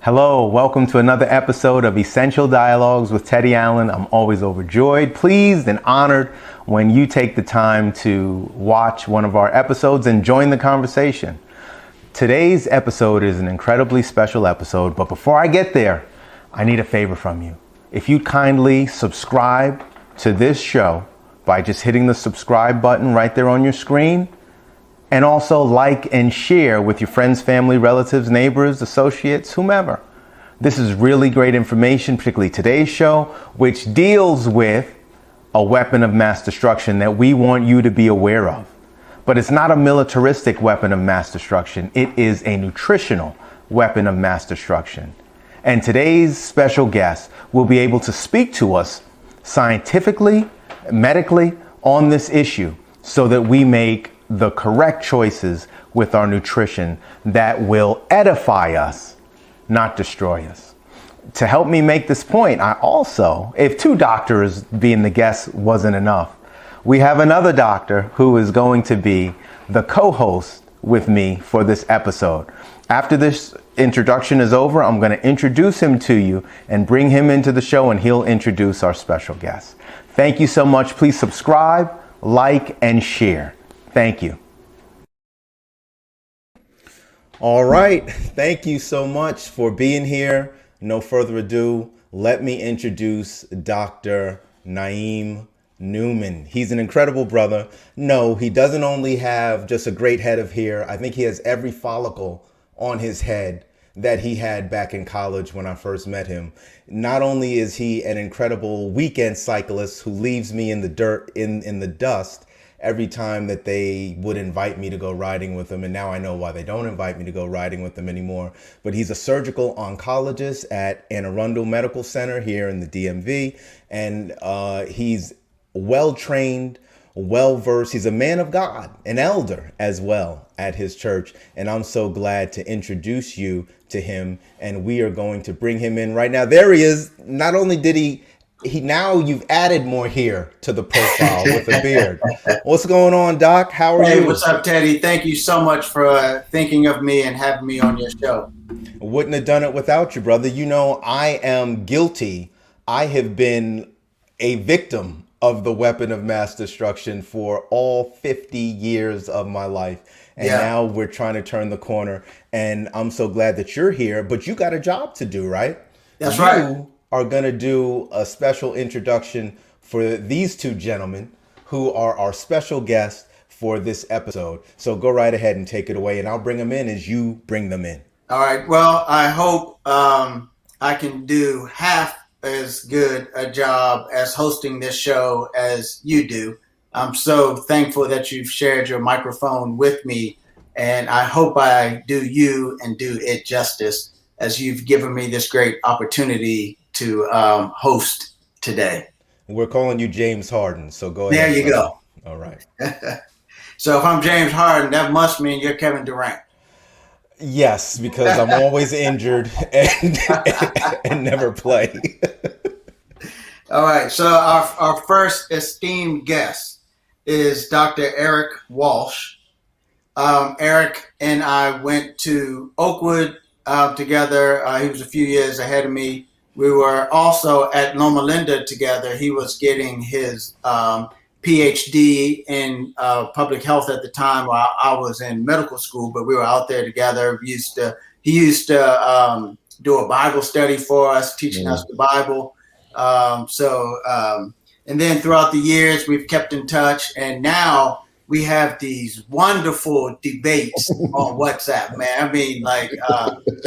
Hello, welcome to another episode of Essential Dialogues with Teddy Allen. I'm always overjoyed, pleased, and honored when you take the time to watch one of our episodes and join the conversation. Today's episode is an incredibly special episode, but before I get there, I need a favor from you. If you'd kindly subscribe to this show by just hitting the subscribe button right there on your screen, and also like and share with your friends, family, relatives, neighbors, associates, whomever. This is really great information, particularly today's show, which deals with a weapon of mass destruction that we want you to be aware of. But it's not a militaristic weapon of mass destruction. It is a nutritional weapon of mass destruction. And today's special guest will be able to speak to us scientifically, medically on this issue so that we make the correct choices with our nutrition that will edify us, not destroy us. To help me make this point, I also, if two doctors being the guest wasn't enough, we have another doctor who is going to be the co-host with me for this episode. After this introduction is over, I'm going to introduce him to you and bring him into the show, and he'll introduce our special guest. Thank you so much. Please subscribe, like, and share. Thank you. All right. Thank you so much for being here. No further ado, let me introduce Dr. Naeem Newman. He's an incredible brother. No, he doesn't only have just a great head of hair. I think he has every follicle on his head that he had back in college when I first met him. Not only is he an incredible weekend cyclist who leaves me in the dirt, in the dust, every time that they would invite me to go riding with them. And now I know why they don't invite me to go riding with them anymore. But he's a surgical oncologist at Anne Arundel Medical Center here in the DMV. And he's well-trained, well-versed. He's a man of God, an elder as well at his church. And I'm so glad to introduce you to him. And we are going to bring him in right now. There he is. Not only did he now you've added more hair to the profile with a beard. What's going on, Doc? How are you? Hey, what's up, Teddy? Thank you so much for thinking of me and having me on your show. Wouldn't have done it without you, brother. You know, I am guilty. I have been a victim of the weapon of mass destruction for all 50 years of my life. And now we're trying to turn the corner. And I'm so glad that you're here. But you got a job to do, right? That's right. Are going to do a special introduction for these two gentlemen who are our special guests for this episode. So go right ahead and take it away, and I'll bring them in as you bring them in. All right. Well, I hope I can do half as good a job as hosting this show as you do. I'm so thankful that you've shared your microphone with me, and I hope I do you and do it justice as you've given me this great opportunity to host today. We're calling you James Harden, so go ahead. There you go. All right. So if I'm James Harden, that must mean you're Kevin Durant. Yes, because I'm always injured and never play. All right. So our first esteemed guest is Dr. Eric Walsh. Eric and I went to Oakwood together. He was a few years ahead of me. We were also at Loma Linda together. He was getting his PhD in public health at the time while I was in medical school, but we were out there together. He used to do a Bible study for us, teaching us the Bible. And then throughout the years, we've kept in touch. And now we have these wonderful debates on WhatsApp, man. I mean,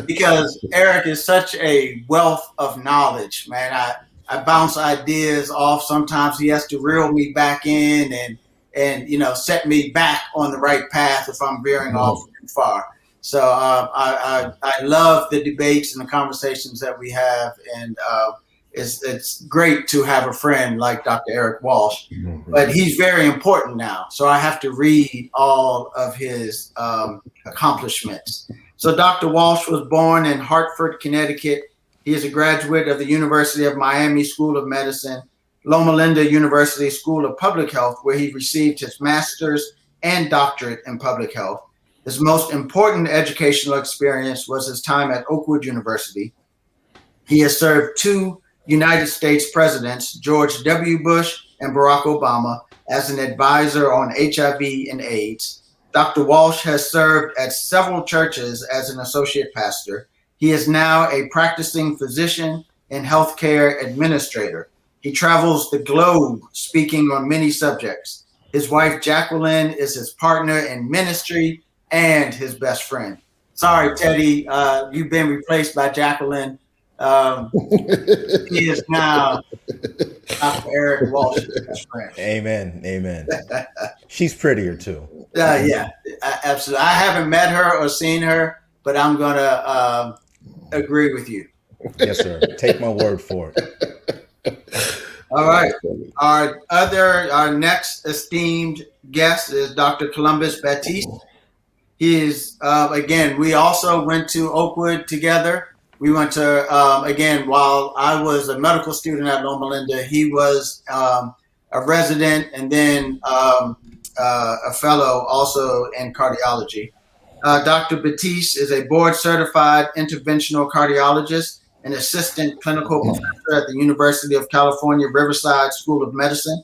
because Eric is such a wealth of knowledge, man. I bounce ideas off. Sometimes he has to reel me back in and set me back on the right path if I'm veering off too far. So I love the debates and the conversations that we have, and it's great to have a friend like Dr. Eric Walsh, but he's very important now. So I have to read all of his accomplishments. So Dr. Walsh was born in Hartford, Connecticut. He is a graduate of the University of Miami School of Medicine, Loma Linda University School of Public Health, where he received his master's and doctorate in public health. His most important educational experience was his time at Oakwood University. He has served two United States presidents, George W. Bush and Barack Obama, as an advisor on HIV and AIDS. Dr. Walsh has served at several churches as an associate pastor. He is now a practicing physician and healthcare administrator. He travels the globe speaking on many subjects. His wife, Jacqueline, is his partner in ministry and his best friend. Sorry, Teddy, you've been replaced by Jacqueline. He is now Dr. Eric Walsh's best friend. Amen. She's prettier too. Yeah, absolutely. I haven't met her or seen her, but I'm going to agree with you. Yes, sir. Take my word for it. All right. Our next esteemed guest is Dr. Columbus Batista. He is, again, we also went to Oakwood together. We went to, again, while I was a medical student at Loma Linda, he was a resident and then a fellow also in cardiology. Dr. Batiste is a board-certified interventional cardiologist and assistant clinical professor at the University of California, Riverside School of Medicine.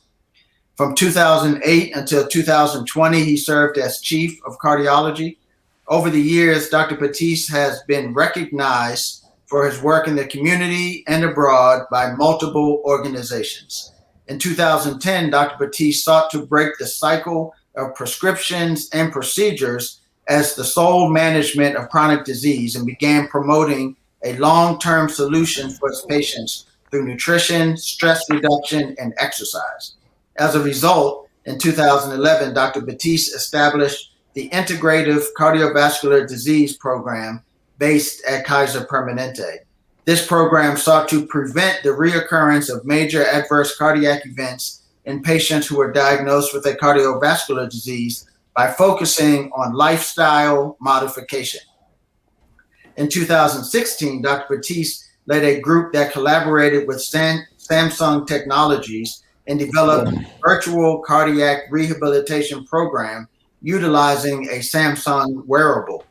From 2008 until 2020, he served as chief of cardiology. Over the years, Dr. Batiste has been recognized for his work in the community and abroad by multiple organizations. In 2010, Dr. Batiste sought to break the cycle of prescriptions and procedures as the sole management of chronic disease and began promoting a long-term solution for his patients through nutrition, stress reduction, and exercise. As a result, in 2011, Dr. Batiste established the Integrative Cardiovascular Disease Program based at Kaiser Permanente. This program sought to prevent the reoccurrence of major adverse cardiac events in patients who are diagnosed with a cardiovascular disease by focusing on lifestyle modification. In 2016, Dr. Batiste led a group that collaborated with Samsung Technologies and developed a virtual cardiac rehabilitation program utilizing a Samsung wearable.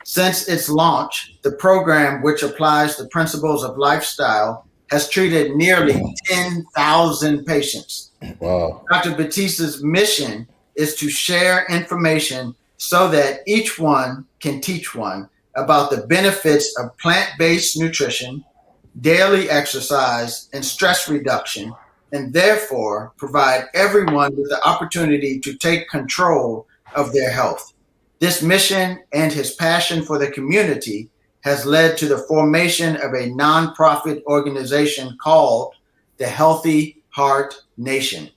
Since its launch, the program, which applies the principles of lifestyle, has treated nearly 10,000 patients. Wow. Dr. Batista's mission is to share information so that each one can teach one about the benefits of plant-based nutrition, daily exercise, and stress reduction, and therefore provide everyone with the opportunity to take control of their health. This mission and his passion for the community has led to the formation of a nonprofit organization called the Healthy Heart Nation,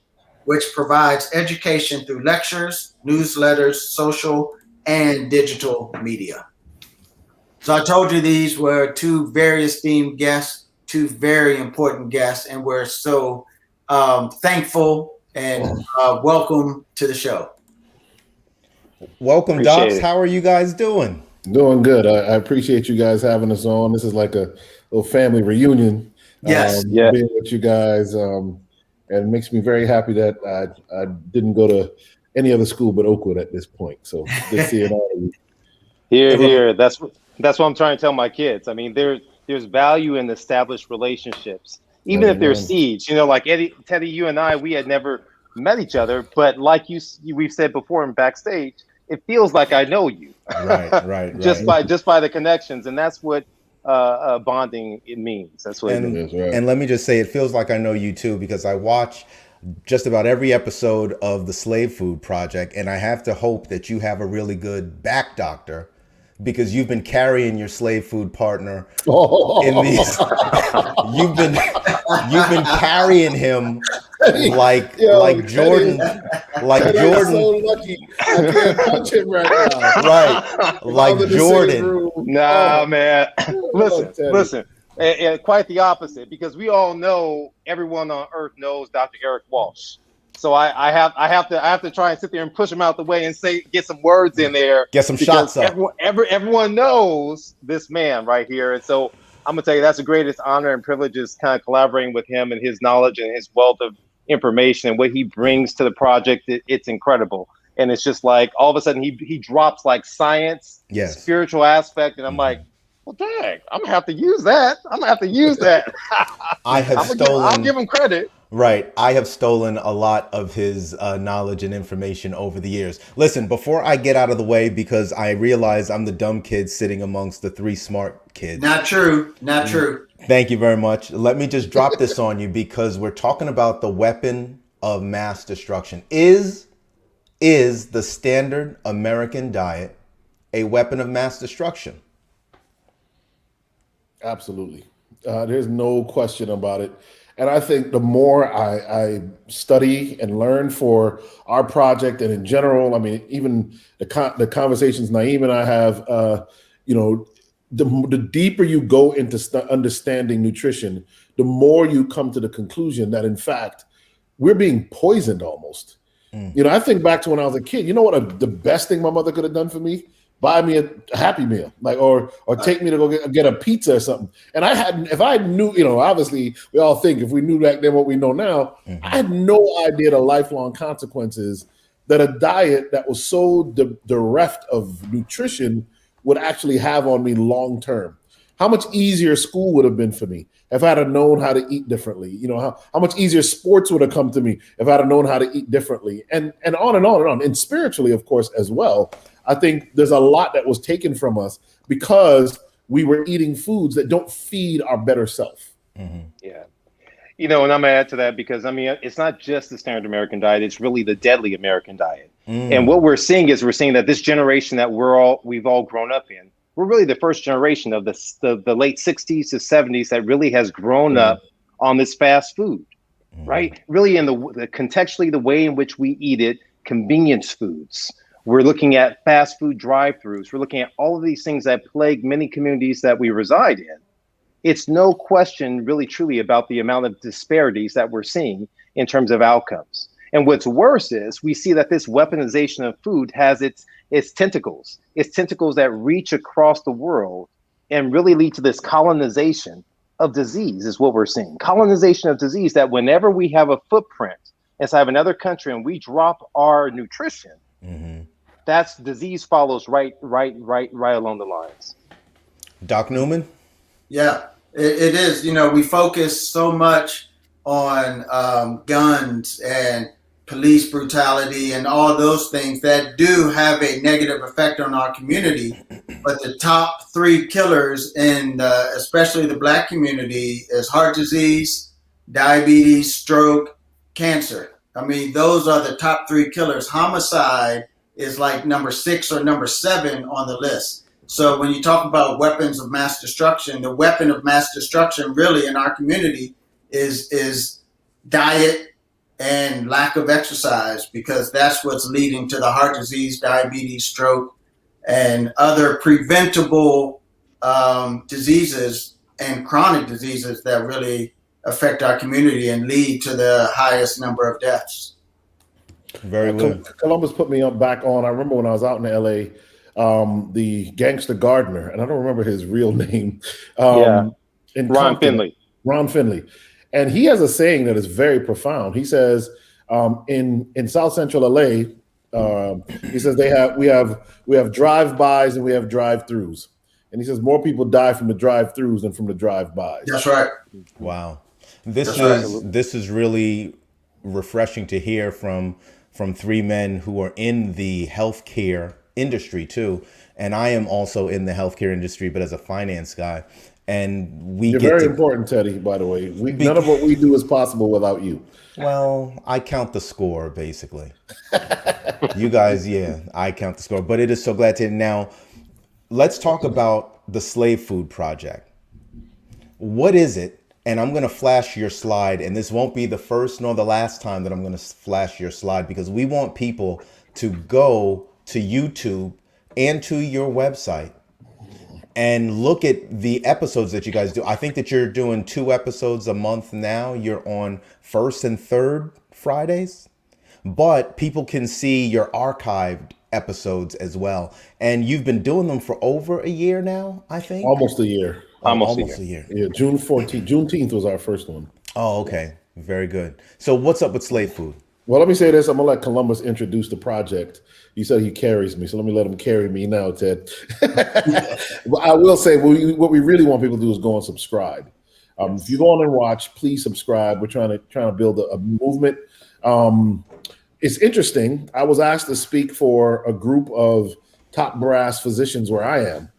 which provides education through lectures, newsletters, social, and digital media. So I told you these were two very esteemed guests, two very important guests, and we're so thankful and welcome to the show. Welcome, Docs. How are you guys doing? Doing good. I appreciate you guys having us on. This is like a little family reunion. Yes. Being with you guys. And it makes me very happy that I didn't go to any other school but Oakwood at this point. So good seeing all of you. Here. That's what I'm trying to tell my kids. I mean, there's value in established relationships, even if there's seeds. You know, like Teddy, you and I, we had never met each other, but like we've said before in backstage, it feels like I know you. Right. just by the connections, and that's what bonding it means. That's what it is. Right. And let me just say, it feels like I know you too, because I watch just about every episode of the Slave Food Project, and I have to hope that you have a really good back doctor, because you've been carrying your slave food partner in these. You've been carrying him like Jordan. Like Jordan. So lucky. I can't punch him right now. Right. Like Jordan. Nah, man. Listen. And quite the opposite, because we all know, everyone on earth knows Dr. Eric Walsh. So I have to try and sit there and push him out the way and get some words in there. Get some shots up. Everyone knows this man right here. And so I'm gonna tell you, that's the greatest honor and privilege, is kind of collaborating with him and his knowledge and his wealth of information and what he brings to the project. It's incredible. and it's just like all of a sudden he drops like science, Yes. spiritual aspect, and I'm like, well, dang, I'm gonna have to use that. I'll give him credit. Right. I have stolen a lot of his knowledge and information over the years. Listen, before I get out of the way, because I realize I'm the dumb kid sitting amongst the three smart kids. Not true. Not true. Thank you very much. Let me just drop this on you because we're talking about the weapon of mass destruction. Is the standard American diet a weapon of mass destruction? Absolutely. There's no question about it. And I think the more I study and learn for our project and in general, I mean, even the conversations Naeem and I have, the deeper you go into understanding nutrition, the more you come to the conclusion that, in fact, we're being poisoned almost. I think back to when I was a kid. You know what the best thing my mother could have done for me? Buy me a Happy Meal, or take me to go get a pizza or something. And if I knew, obviously we all think if we knew back then what we know now, I had no idea the lifelong consequences that a diet that was so bereft of nutrition would actually have on me long term. How much easier school would have been for me if I'd have known how to eat differently. How much easier sports would have come to me if I'd have known how to eat differently, and on and on and on. And spiritually, of course, as well. I think there's a lot that was taken from us because we were eating foods that don't feed our better self. Yeah. And I'm gonna add to that because it's not just the standard American diet, it's really the deadly American diet. And what we're seeing that this generation that we've all grown up in, we're really the first generation of the late 60s to 70s that really has grown up on this fast food, right? Really in the contextually the way in which we eat it, convenience foods. We're looking at fast food drive-thrus. We're looking at all of these things that plague many communities that we reside in. It's no question really truly about the amount of disparities that we're seeing in terms of outcomes. And what's worse is we see that this weaponization of food has its tentacles that reach across the world and really lead to this colonization of disease is what we're seeing. Colonization of disease, that whenever we have a footprint inside of another country and we drop our nutrition, that's disease follows right along the lines. Doc Newman? Yeah, it is. We focus so much on guns and police brutality and all those things that do have a negative effect on our community. But the top three killers in especially the Black community is heart disease, diabetes, stroke, cancer. I mean, those are the top three killers. Homicide is like number 6 or number 7 on the list. So when you talk about weapons of mass destruction, the weapon of mass destruction really in our community is diet and lack of exercise, because that's what's leading to the heart disease, diabetes, stroke, and other preventable diseases and chronic diseases that really affect our community and lead to the highest number of deaths. Very good. Columbus put me back on. I remember when I was out in LA, the gangster gardener, and I don't remember his real name. Ron Finley. Ron Finley. And he has a saying that is very profound. He says, in South Central LA, he says we have drive-bys and we have drive-throughs. And he says more people die from the drive-throughs than from the drive-bys. That's right. Wow. This is really refreshing to hear from three men who are in the healthcare industry too. And I am also in the healthcare industry, but as a finance guy. And you're very important, Teddy, by the way. None of what we do is possible without you. Well, I count the score, basically. You guys, I count the score. But it is so glad to. Now, let's talk about the Slave Food Project. What is it? And I'm going to flash your slide, and this won't be the first nor the last time that I'm going to flash your slide, because we want people to go to YouTube and to your website and look at the episodes that you guys do. I think that you're doing 2 episodes a month now. You're on first and third Fridays, but people can see your archived episodes as well. And you've been doing them for over a year now, I think. Almost a year. Almost a year. Yeah, Juneteenth was our first one. Oh, okay. Very good. So what's up with slave food? Well, let me say this. I'm going to let Columbus introduce the project. You said he carries me, so let me let him carry me now, Ted. But I will say what we really want people to do is go and subscribe. If you go on and watch, please subscribe. We're trying to build a movement. It's interesting. I was asked to speak for a group of top brass physicians where I am,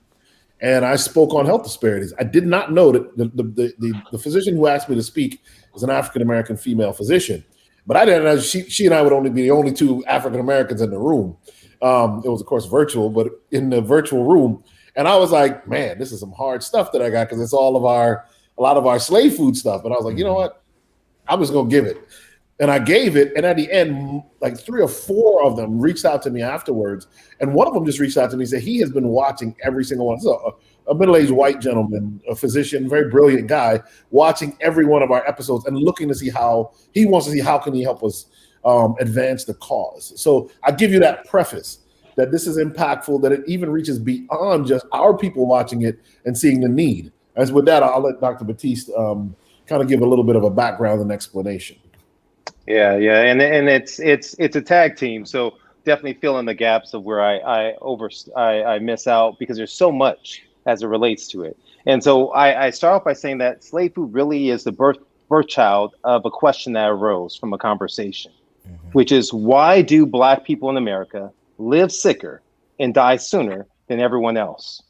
and I spoke on health disparities. I did not know that the physician who asked me to speak is an African-American female physician. But I didn't know she and I would only be the only two African Americans in the room. It was, of course, virtual, but in the virtual room. And I was like, man, this is some hard stuff that I got because it's a lot of our slave food stuff. But I was like, you know what? I'm just going to give it. And I gave it. And at the end, like 3 or 4 of them reached out to me afterwards. And one of them just reached out to me and said he has been watching every single one. So a middle-aged white gentleman, a physician, very brilliant guy, watching every one of our episodes and looking to see how he wants to see how can he help us advance the cause. So I give you that preface that this is impactful, that it even reaches beyond just our people watching it and seeing the need. As with that, I'll let Dr. Batiste kind of give a little bit of a background and explanation. Yeah, and it's a tag team, so definitely fill in the gaps of where I miss out because there's so much as it relates to it. And so I start off by saying that slave food really is the birth child of a question that arose from a conversation, which is, why do Black people in America live sicker and die sooner than everyone else?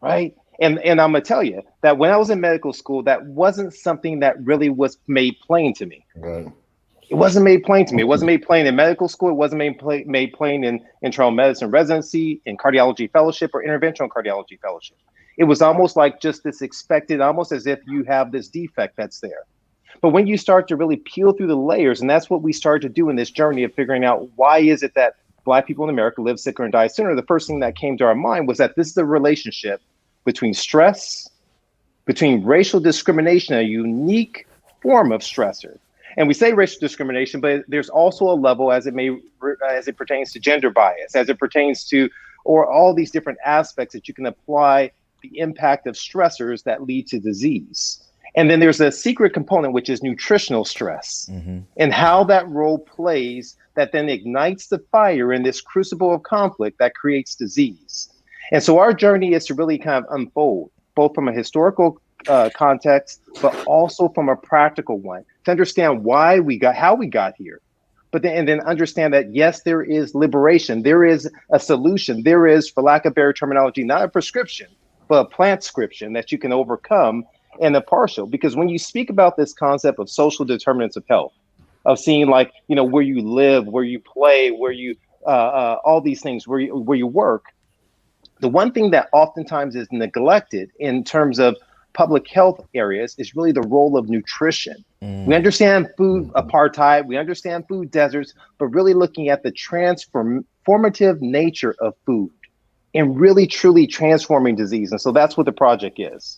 Right? And I'm gonna tell you that when I was in medical school, that wasn't something that really was made plain to me. Right. It wasn't made plain to me. It wasn't made plain in medical school. It wasn't made plain in internal medicine residency, in cardiology fellowship, or interventional cardiology fellowship. It was almost like just this expected, almost as if you have this defect that's there. But when you start to really peel through the layers, and that's what we started to do in this journey of figuring out why is it that Black people in America live sicker and die sooner, the first thing that came to our mind was that this is a relationship between stress, between racial discrimination, a unique form of stressor. And we say racial discrimination, but there's also a level as it pertains to gender bias, as it pertains to, or all these different aspects that you can apply the impact of stressors that lead to disease. And then there's a secret component, which is nutritional stress, and how that role plays that then ignites the fire in this crucible of conflict that creates disease. And so our journey is to really kind of unfold, both from a historical context, but also from a practical one, to understand how we got here, but then understand that, yes, there is liberation, there is a solution, there is, for lack of better terminology, not a prescription, but a plant scription that you can overcome and a partial. Because when you speak about this concept of social determinants of health, of seeing like, where you live, where you play, where you, all these things, where you work, the one thing that oftentimes is neglected in terms of public health areas is really the role of nutrition. We understand food apartheid, we understand food deserts, but really looking at the transformative nature of food and really truly transforming disease. And so that's what the project is.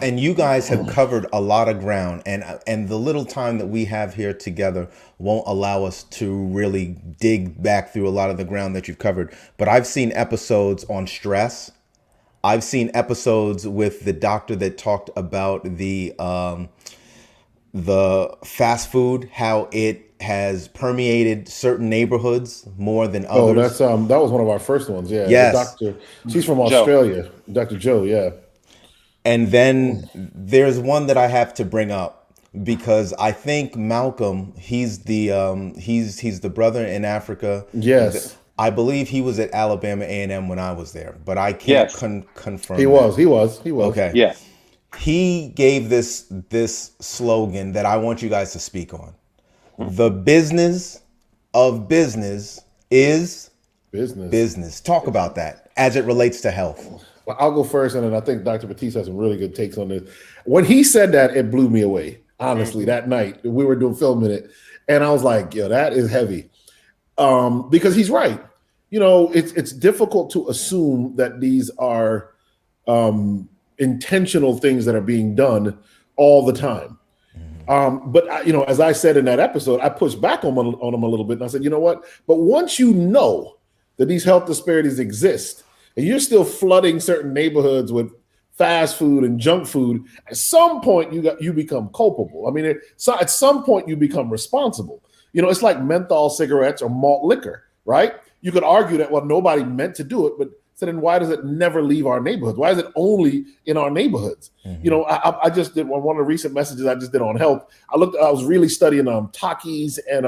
And you guys have covered a lot of ground, and the little time that we have here together won't allow us to really dig back through a lot of the ground that you've covered. But I've seen episodes on stress. I've seen episodes with the doctor that talked about the fast food, how it has permeated certain neighborhoods more than others. Oh, that was one of our first ones. Yeah. Yes. The doctor, she's from Australia. Dr. Joe. Yeah. And then there's one that I have to bring up because I think Malcolm, he's the brother in Africa. Yes. I believe he was at Alabama A&M when I was there, but I can't confirm. He was. Okay. Yeah. He gave this slogan that I want you guys to speak on. The business of business is business. Talk about that as it relates to health. Well, I'll go first, and then I think Dr. Batiste has some really good takes on this. When he said that, it blew me away, honestly, that night. We were filming it, and I was like, yo, that is heavy. Because he's right. It's difficult to assume that these are intentional things that are being done all the time. But as I said in that episode, I pushed back on him a little bit, and I said, you know what? But once you know that these health disparities exist, and you're still flooding certain neighborhoods with fast food and junk food, at some point you become culpable. I mean, at some point you become responsible. You know, it's like menthol cigarettes or malt liquor, right? You could argue that, well, nobody meant to do it, but so then why does it never leave our neighborhoods? Why is it only in our neighborhoods? Mm-hmm. You know, I just did one of the recent messages I just did on health. I was really studying Takis and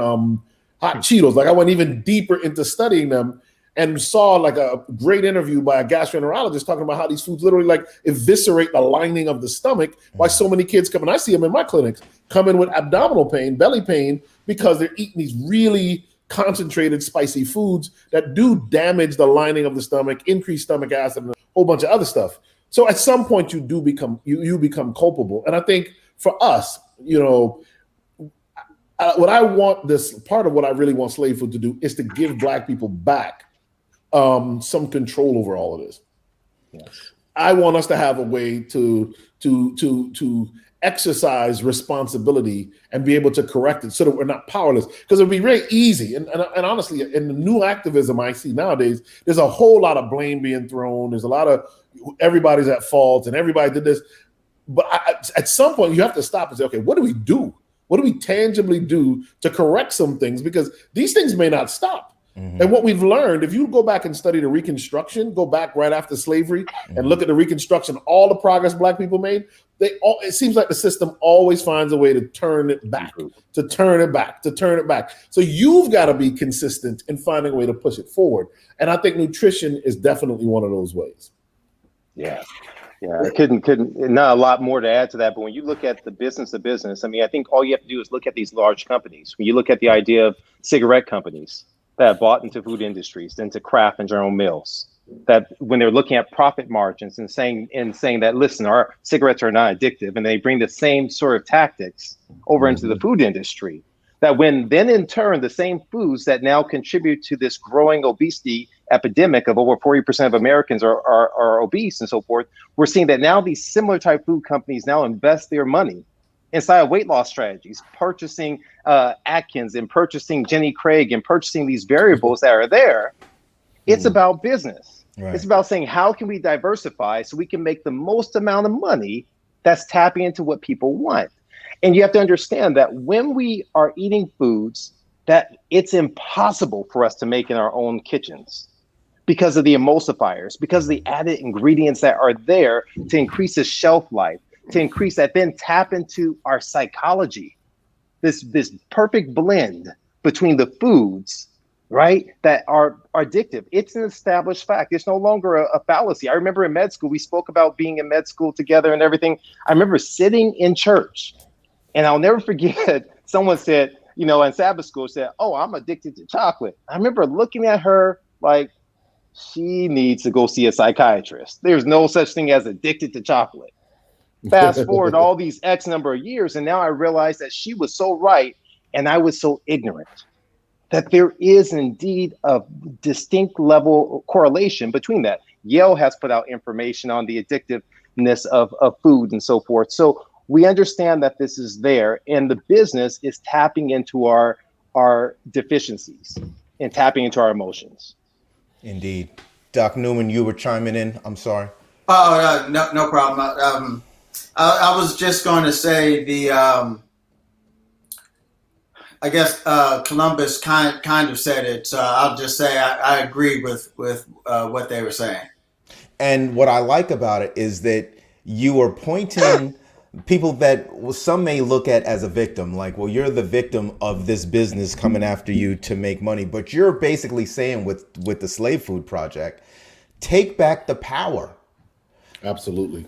hot Cheetos. Like I went even deeper into studying them and saw like a great interview by a gastroenterologist talking about how these foods literally like eviscerate the lining of the stomach. Why so many kids come, and I see them in my clinics, come in with abdominal pain, belly pain, because they're eating these really concentrated spicy foods that do damage the lining of the stomach, increase stomach acid, and a whole bunch of other stuff. So at some point you do become you become culpable. And I think for us, you know, what I want, this part of what I really want slave food to do is to give Black people back some control over all of this. Yes. I want us to have a way to exercise responsibility and be able to correct it so that we're not powerless. Because it would be very easy. And honestly, in the new activism I see nowadays, there's a whole lot of blame being thrown. There's a lot of everybody's at fault and everybody did this. But at some point, you have to stop and say, okay, what do we do? What do we tangibly do to correct some things? Because these things may not stop. Mm-hmm. And what we've learned, if you go back and study the Reconstruction, go back right after slavery and look at the Reconstruction, all the progress Black people made, it seems like the system always finds a way to turn it back, to turn it back. So you've got to be consistent in finding a way to push it forward. And I think nutrition is definitely one of those ways. Yeah. Yeah, I couldn't, not a lot more to add to that. But when you look at the business of business, I mean, I think all you have to do is look at these large companies. When you look at the idea of cigarette companies that have bought into food industries, into Kraft and General Mills, that when they're looking at profit margins and saying that, listen, our cigarettes are not addictive, and they bring the same sort of tactics over into the food industry, that when then in turn, the same foods that now contribute to this growing obesity epidemic of over 40% of Americans are obese and so forth, we're seeing that now these similar type food companies now invest their money inside of weight loss strategies, purchasing Atkins and purchasing Jenny Craig and purchasing these variables that are there. It's about business. Right. It's about saying, how can we diversify so we can make the most amount of money that's tapping into what people want? And you have to understand that when we are eating foods that it's impossible for us to make in our own kitchens because of the emulsifiers, because of the added ingredients that are there to increase the shelf life, to increase that, then tap into our psychology, this perfect blend between the foods, right, that are addictive. It's an established fact. It's no longer a fallacy. I remember in med school, we spoke about being in med school together and everything. I remember sitting in church, and I'll never forget, someone said, you know, in Sabbath school said, oh, I'm addicted to chocolate. I remember looking at her like, she needs to go see a psychiatrist. There's no such thing as addicted to chocolate. Fast forward all these X number of years, and now I realize that she was so right, and I was so ignorant, that there is indeed a distinct level correlation between that. Yale has put out information on the addictiveness of food and so forth. So we understand that this is there, and the business is tapping into our deficiencies and tapping into our emotions. Indeed. Doc Newman, you were chiming in. I'm sorry. Oh, no problem. I was just going to say I guess Columbus kind of said it, so I'll just say I agree with what they were saying. And what I like about it is that you are pointing people that some may look at as a victim, like, well, you're the victim of this business coming after you to make money. But you're basically saying with the Slave Food Project, take back the power. Absolutely.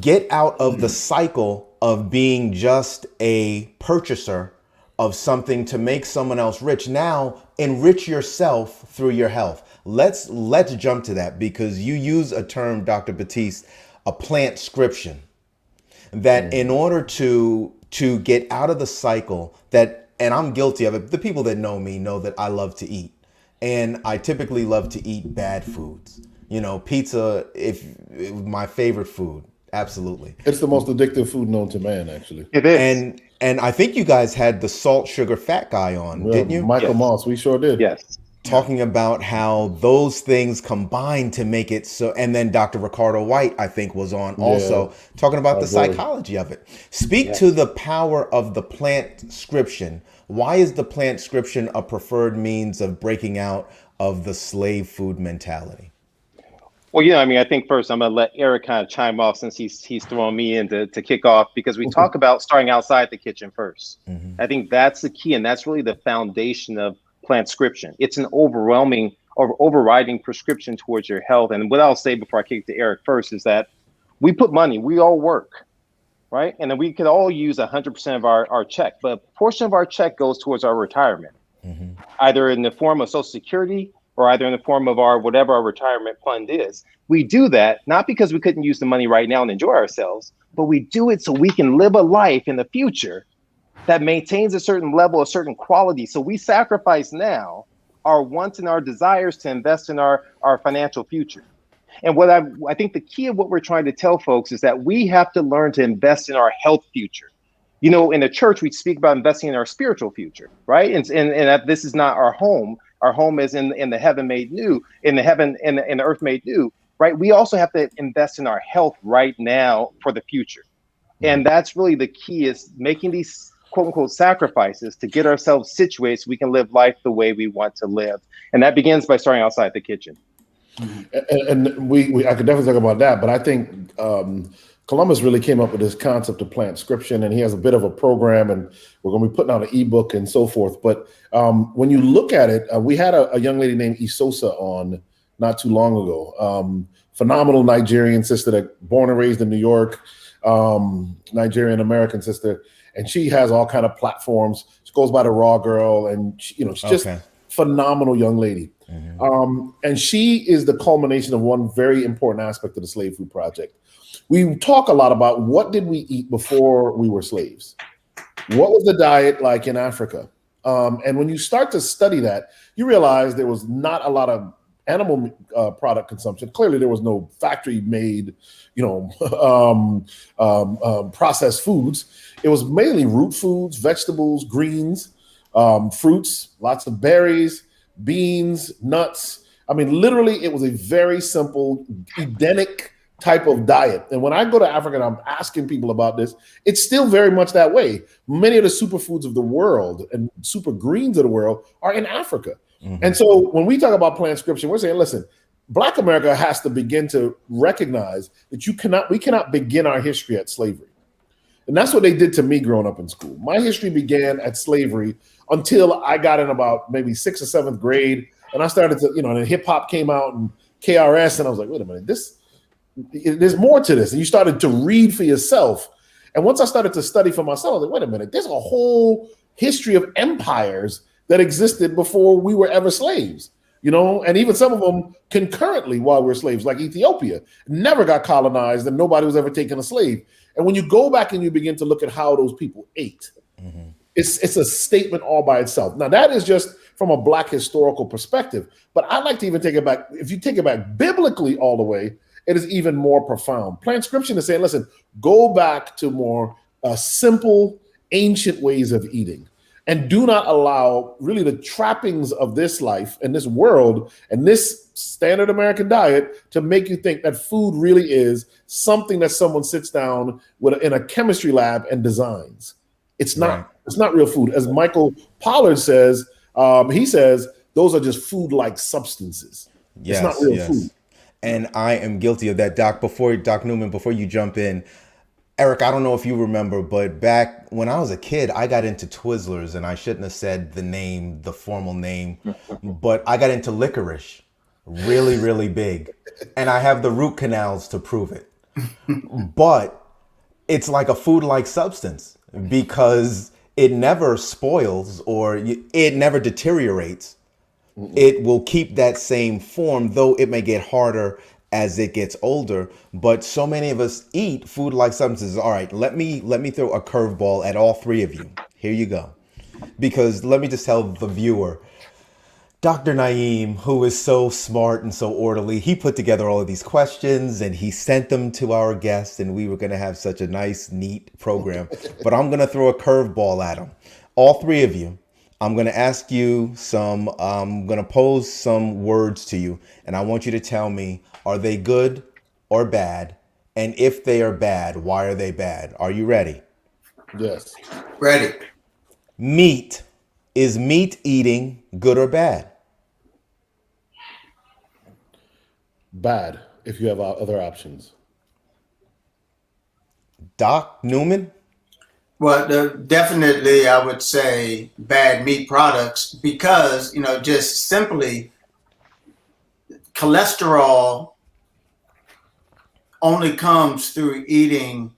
Get out of the cycle of being just a purchaser of something to make someone else rich. Now enrich yourself through your health. Let's jump to that, because you use a term, Dr. Batiste, a plantscription, that in order to get out of the cycle that, and I'm guilty of it, the people that know me know that I love to eat, and I typically love to eat bad foods. You know, pizza, my favorite food. Absolutely. It's the most addictive food known to man, actually. It is. And I think you guys had the salt, sugar, fat guy on, didn't you? Michael Moss, we sure did. Yes. talking about how those things combine to make it so. And then Dr. Ricardo White, I think, was on also talking about the psychology of it. Speak to the power of the plantscription. Why is the plantscription a preferred means of breaking out of the slave food mentality? Well, yeah, I mean, I think first I'm going to let Eric kind of chime off since he's throwing me in to kick off, because we talk about starting outside the kitchen first. I think that's the key, and that's really the foundation of plantscription. It's an overwhelming or overriding prescription towards your health. And what I'll say before I kick to Eric first is that we put money, we all work, right? And then we could all use 100% of our check, but a portion of our check goes towards our retirement, either in the form of Social Security or either in the form of our whatever our retirement fund is. We do that not because we couldn't use the money right now and enjoy ourselves, but we do it so we can live a life in the future that maintains a certain level, a certain quality. So we sacrifice now our wants and our desires to invest in our financial future. And what I think the key of what we're trying to tell folks is that we have to learn to invest in our health future. You know, in the church, we speak about investing in our spiritual future, right? And that this is not our home. Our home is in the heaven made new, in the heaven and the earth made new, right? We also have to invest in our health right now for the future. And that's really the key, is making these quote unquote sacrifices to get ourselves situated so we can live life the way we want to live. And that begins by starting outside the kitchen. And we I could definitely talk about that, but I think Columbus really came up with this concept of plantscription, and he has a bit of a program, and we're going to be putting out an ebook and so forth. But when you look at it, we had a young lady named Isosa on not too long ago. Phenomenal Nigerian sister that born and raised in New York, Nigerian American sister, and she has all kind of platforms. She goes by the Raw Girl, and she's just phenomenal young lady. And she is the culmination of one very important aspect of the Slave Food Project. We talk a lot about what did we eat before we were slaves? What was the diet like in Africa? And when you start to study that, you realize there was not a lot of animal product consumption. Clearly, there was no factory-made, processed foods. It was mainly root foods, vegetables, greens, fruits, lots of berries, beans, nuts. I mean, literally, it was a very simple, Edenic type of diet. And when I go to Africa and I'm asking people about this, it's still very much that way. Many of the superfoods of the world and super greens of the world are in Africa. And so when we talk about plantscription, we're saying, listen, Black America has to begin to recognize that we cannot begin our history at slavery. And that's what they did to me growing up in school. My history began at slavery until I got in about maybe 6th or 7th grade. And I started to, and hip hop came out and KRS. And I was like, wait a minute, there's more to this. And you started to read for yourself. And once I started to study for myself, I was like, wait a minute, there's a whole history of empires that existed before we were ever slaves, and even some of them concurrently while we were slaves, like Ethiopia, never got colonized and nobody was ever taken a slave. And when you go back and you begin to look at how those people ate, it's a statement all by itself. Now, that is just from a Black historical perspective, but I'd like to even take it back. If you take it back biblically all the way, it is even more profound. Plantscription is saying, listen, go back to more simple, ancient ways of eating. And do not allow really the trappings of this life and this world and this standard American diet to make you think that food really is something that someone sits down in a chemistry lab and designs. It's not. Right. It's not real food. As Michael Pollard says, he says those are just food-like substances. It's not real food. And I am guilty of that, Doc. Doc Newman, before you jump in, Eric, I don't know if you remember, but back when I was a kid, I got into Twizzlers, and I shouldn't have said the formal name, but I got into licorice really, really big. And I have the root canals to prove it. But it's like a food-like substance because it never spoils or it never deteriorates. It will keep that same form, though it may get harder as it gets older. But so many of us eat food like substances. All right, let me throw a curveball at all three of you. Here you go. Because let me just tell the viewer, Dr. Naeem, who is so smart and so orderly, he put together all of these questions and he sent them to our guests, and we were going to have such a nice, neat program. But I'm going to throw a curveball at them. All three of you, I'm going to ask you some, I'm going to pose some words to you, and I want you to tell me, are they good or bad? And if they are bad, why are they bad? Are you ready? Yes. Ready. Meat. Is meat eating good or bad? Bad if you have other options. Doc Newman? Well, definitely, I would say bad meat products because, just simply cholesterol only comes through eating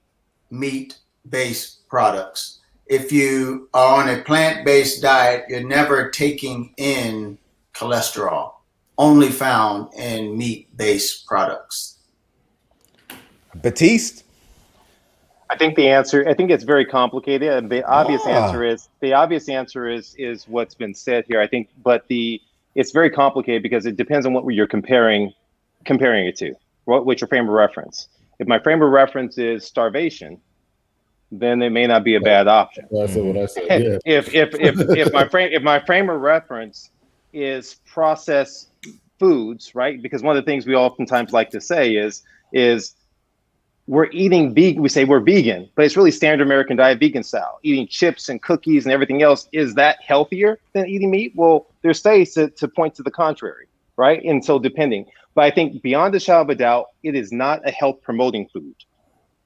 meat-based products. If you are on a plant-based diet, you're never taking in cholesterol, only found in meat-based products. Batiste? I think it's very complicated, and the obvious answer is what's been said here. I think, but it's very complicated because it depends on what you're comparing it to. What's your frame of reference? If my frame of reference is starvation, then it may not be a bad option. That's what I said. Yeah. if my frame of reference is processed foods, right? Because one of the things we oftentimes like to say is we're eating vegan. We say we're vegan, but it's really standard American diet, vegan style, eating chips and cookies and everything else. Is that healthier than eating meat? Well, there's studies to point to the contrary, right? And so depending, but I think beyond a shadow of a doubt, it is not a health promoting food.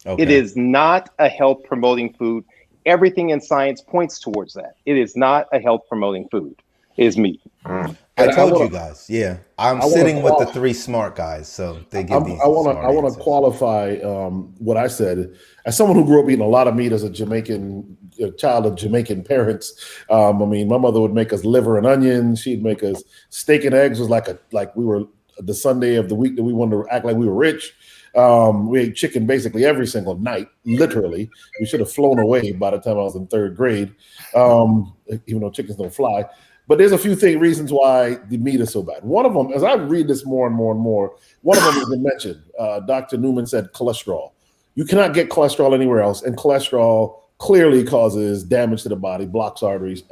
Okay. It is not a health promoting food. Everything in science points towards that. It is not a health promoting food. It is meat. I told you guys. Yeah, I'm sitting with the three smart guys, so they give me. I want to qualify what I said as someone who grew up eating a lot of meat as a child of Jamaican parents. I mean, my mother would make us liver and onions. She'd make us steak and eggs. Was like we were the Sunday of the week that we wanted to act like we were rich. We ate chicken basically every single night, literally. We should have flown away by the time I was in third grade, even though chickens don't fly. But there's a few reasons why the meat is so bad. One of them, as I read this more and more and more, one of them has been mentioned. Dr. Newman said cholesterol. You cannot get cholesterol anywhere else, and cholesterol clearly causes damage to the body, blocks arteries.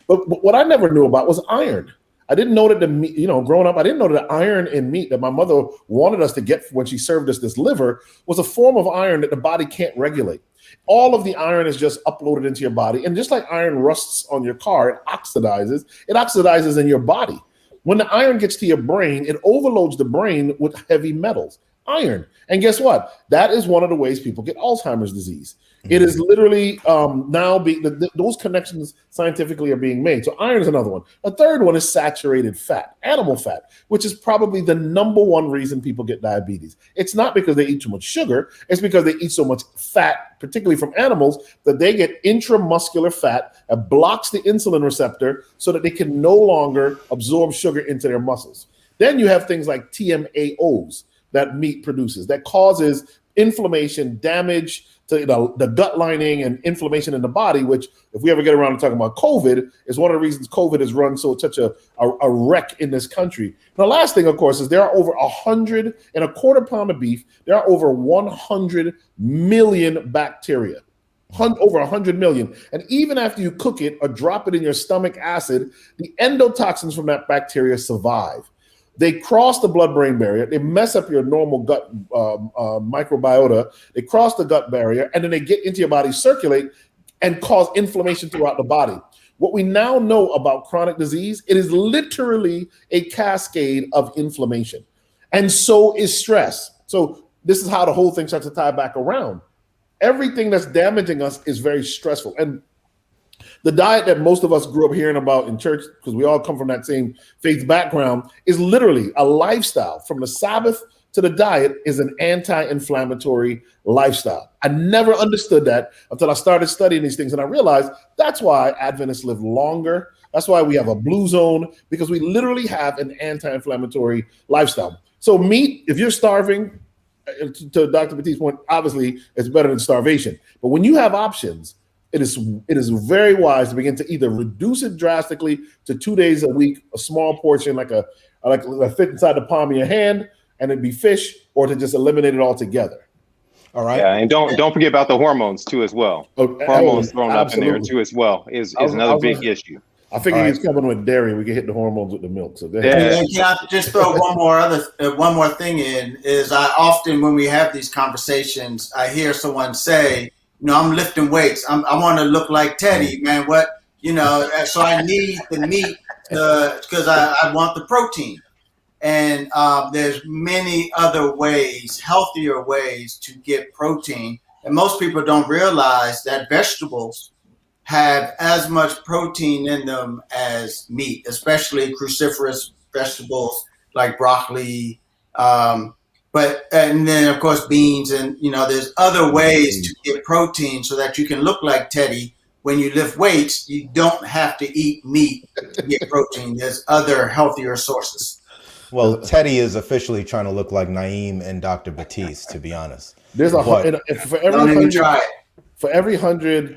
But what I never knew about was iron. I didn't know that the meat, growing up, I didn't know that the iron in meat that my mother wanted us to get when she served us this liver was a form of iron that the body can't regulate. All of the iron is just uploaded into your body. And just like iron rusts on your car, it oxidizes in your body. When the iron gets to your brain, it overloads the brain with heavy metals, iron. And guess what? That is one of the ways people get Alzheimer's disease. It is literally those connections scientifically are being made. So iron is another one. A third one is saturated fat, animal fat, which is probably the number one reason people get diabetes. It's not because they eat too much sugar. It's because they eat so much fat, particularly from animals, that they get intramuscular fat that blocks the insulin receptor so that they can no longer absorb sugar into their muscles. Then you have things like TMAOs that meat produces that causes inflammation, damage to the gut lining and inflammation in the body, which if we ever get around to talking about COVID, is one of the reasons COVID has run such a wreck in this country. The last thing, of course, is there are over 100 in a quarter pound of beef, there are over 100 million bacteria. Over 100 million. And even after you cook it or drop it in your stomach acid, the endotoxins from that bacteria survive. They cross the blood-brain barrier. They mess up your normal gut microbiota. They cross the gut barrier, and then they get into your body, circulate, and cause inflammation throughout the body. What we now know about chronic disease, it is literally a cascade of inflammation. And so is stress. So this is how the whole thing starts to tie back around. Everything that's damaging us is very stressful. And the diet that most of us grew up hearing about in church, because we all come from that same faith background, is literally a lifestyle. From the Sabbath to the diet is an anti-inflammatory lifestyle. I never understood that until I started studying these things. And I realized that's why Adventists live longer. That's why we have a blue zone, because we literally have an anti-inflammatory lifestyle. So meat, if you're starving, to Dr. Batiste's point, obviously it's better than starvation. But when you have options, it is very wise to begin to either reduce it drastically to 2 days a week, a small portion like fit inside the palm of your hand, and it'd be fish, or to just eliminate it altogether. All right. Yeah, and don't forget about the hormones too as well. Hormones thrown up in there too as well is another big issue. I figured he's coming with dairy. We can hit the hormones with the milk. So can I just throw one more thing in? Is I often, when we have these conversations, I hear someone say, I'm lifting weights. I want to look like Teddy, man. What, so I need the meat because I want the protein. And there's many other ways, healthier ways to get protein. And most people don't realize that vegetables have as much protein in them as meat, especially cruciferous vegetables like broccoli. And then of course beans, and there's other ways to get protein so that you can look like Teddy. When you lift weights, you don't have to eat meat to get protein. There's other healthier sources. Well, Teddy is officially trying to look like Naeem and Dr. Batiste, to be honest. There's for every 100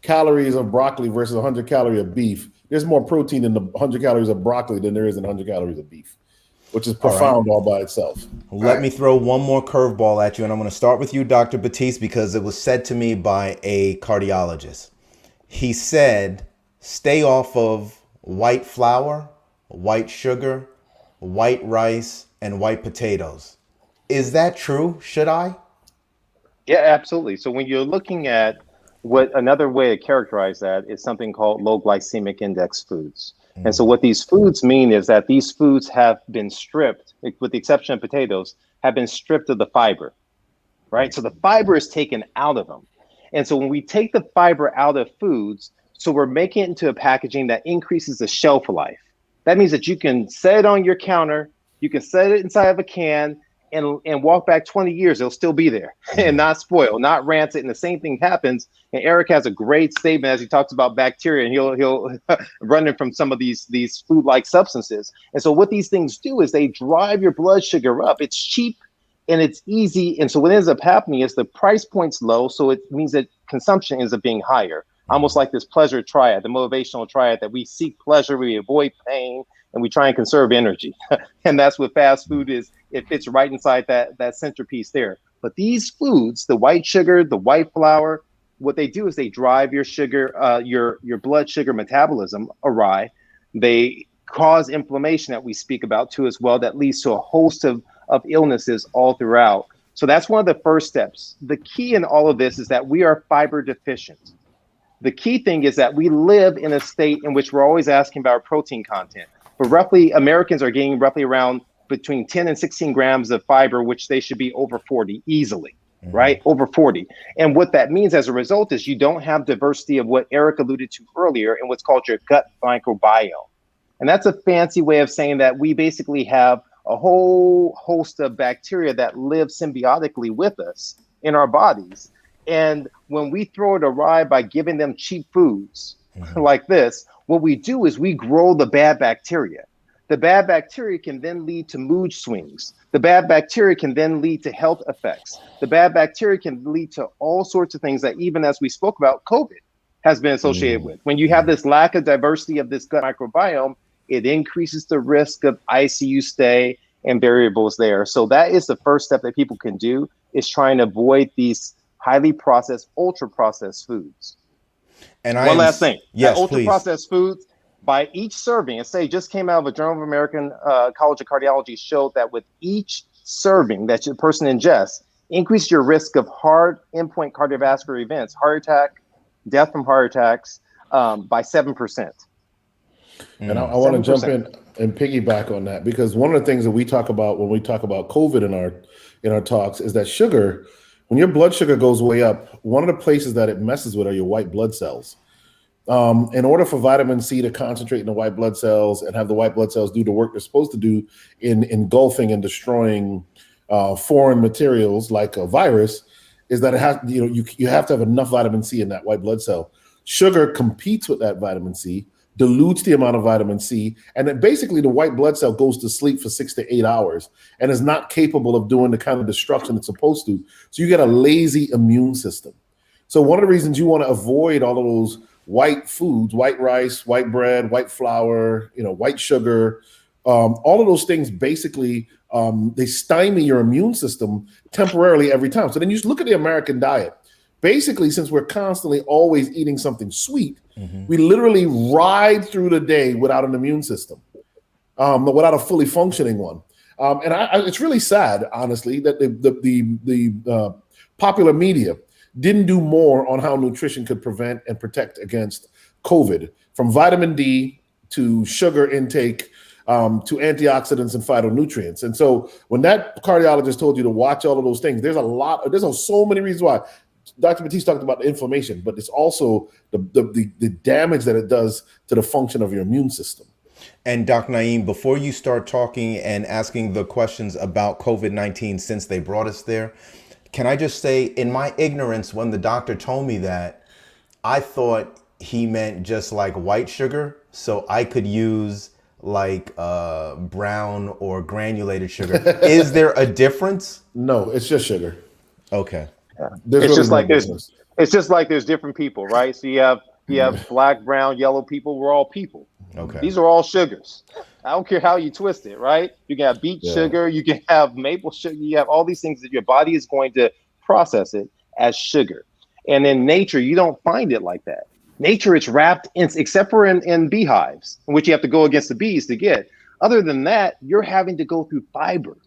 calories of broccoli versus 100 calories of beef, there's more protein in the 100 calories of broccoli than there is in 100 calories of beef, which is profound all by itself. Let me throw one more curveball at you, and I'm going to start with you, Dr. Batiste, because it was said to me by a cardiologist. He said, stay off of white flour, white sugar, white rice, and white potatoes. Is that true? Should I? Yeah, absolutely. So when you're looking at what another way to characterize that is something called low glycemic index foods. And so what these foods mean is that these foods have been stripped, with the exception of potatoes, have been stripped of the fiber, right? So the fiber is taken out of them. And so when we take the fiber out of foods, so we're making it into a packaging that increases the shelf life. That means that you can set it on your counter, you can set it inside of a can, and walk back 20 years, it'll still be there and not spoil, not rancid. And the same thing happens. And Eric has a great statement as he talks about bacteria, and he'll run it from some of these food-like substances. And so what these things do is they drive your blood sugar up. It's cheap and it's easy. And so what ends up happening is the price point's low. So it means that consumption ends up being higher. Almost like this pleasure triad, the motivational triad, that we seek pleasure, we avoid pain, and we try and conserve energy. And that's what fast food is. It fits right inside that centerpiece there. But these foods, the white sugar, the white flour, what they do is they drive your sugar, your blood sugar metabolism awry. They cause inflammation that we speak about too as well, that leads to a host of illnesses all throughout. So that's one of the first steps. The key in all of this is that we are fiber deficient. The key thing is that we live in a state in which we're always asking about our protein content. But roughly, Americans are getting roughly around between 10 and 16 grams of fiber, which they should be over 40 easily, right? Over 40. And what that means as a result is you don't have diversity of what Eric alluded to earlier in what's called your gut microbiome. And that's a fancy way of saying that we basically have a whole host of bacteria that live symbiotically with us in our bodies. And when we throw it awry by giving them cheap foods like this, what we do is we grow the bad bacteria. The bad bacteria can then lead to mood swings. The bad bacteria can then lead to health effects. The bad bacteria can lead to all sorts of things that, even as we spoke about, COVID has been associated with. When you have this lack of diversity of this gut microbiome, it increases the risk of ICU stay and variables there. So that is the first step that people can do, is try and avoid these highly processed, ultra processed foods. And one last thing, yes, ultra processed foods, by each serving, and say just came out of a Journal of American College of Cardiology, showed that with each serving that your person ingests, increase your risk of hard endpoint cardiovascular events, heart attack, death from heart attacks, by 7%. And I want to jump in and piggyback on that, because one of the things that we talk about when we talk about COVID in our talks is that sugar, when your blood sugar goes way up, one of the places that it messes with are your white blood cells. In order for vitamin C to concentrate in the white blood cells and have the white blood cells do the work they're supposed to do in engulfing and destroying foreign materials like a virus, is that it has, you have to have enough vitamin C in that white blood cell. Sugar competes with that vitamin C, dilutes the amount of vitamin C, and then basically the white blood cell goes to sleep for 6 to 8 hours and is not capable of doing the kind of destruction it's supposed to. So you get a lazy immune system. So one of the reasons you want to avoid all of those white foods, white rice, white bread, white flour, white sugar, All of those things basically, they stymie your immune system temporarily every time. So then you just look at the American diet. Basically, since we're constantly always eating something sweet, we literally ride through the day without an immune system, without a fully functioning one. And it's really sad, honestly, that the popular media didn't do more on how nutrition could prevent and protect against COVID, from vitamin D to sugar intake, to antioxidants and phytonutrients. And so when that cardiologist told you to watch all of those things, there's so many reasons why. Dr. Batiste talked about the inflammation, but it's also the damage that it does to the function of your immune system. And Dr. Naeem, before you start talking and asking the questions about COVID-19, since they brought us there, can I just say, in my ignorance, when the doctor told me that, I thought he meant just like white sugar, so I could use like brown or granulated sugar. Is there a difference? No, it's just sugar. Okay. It's just like there's different people, right? So you have black, brown, yellow people. We're all people. Okay. These are all sugars. I don't care how you twist it, right? You can have beet sugar, you can have maple sugar, you have all these things that your body is going to process it as sugar. And in nature, you don't find it like that. Nature, it's wrapped in, except for in beehives, in which you have to go against the bees to get. Other than that, you're having to go through fiber.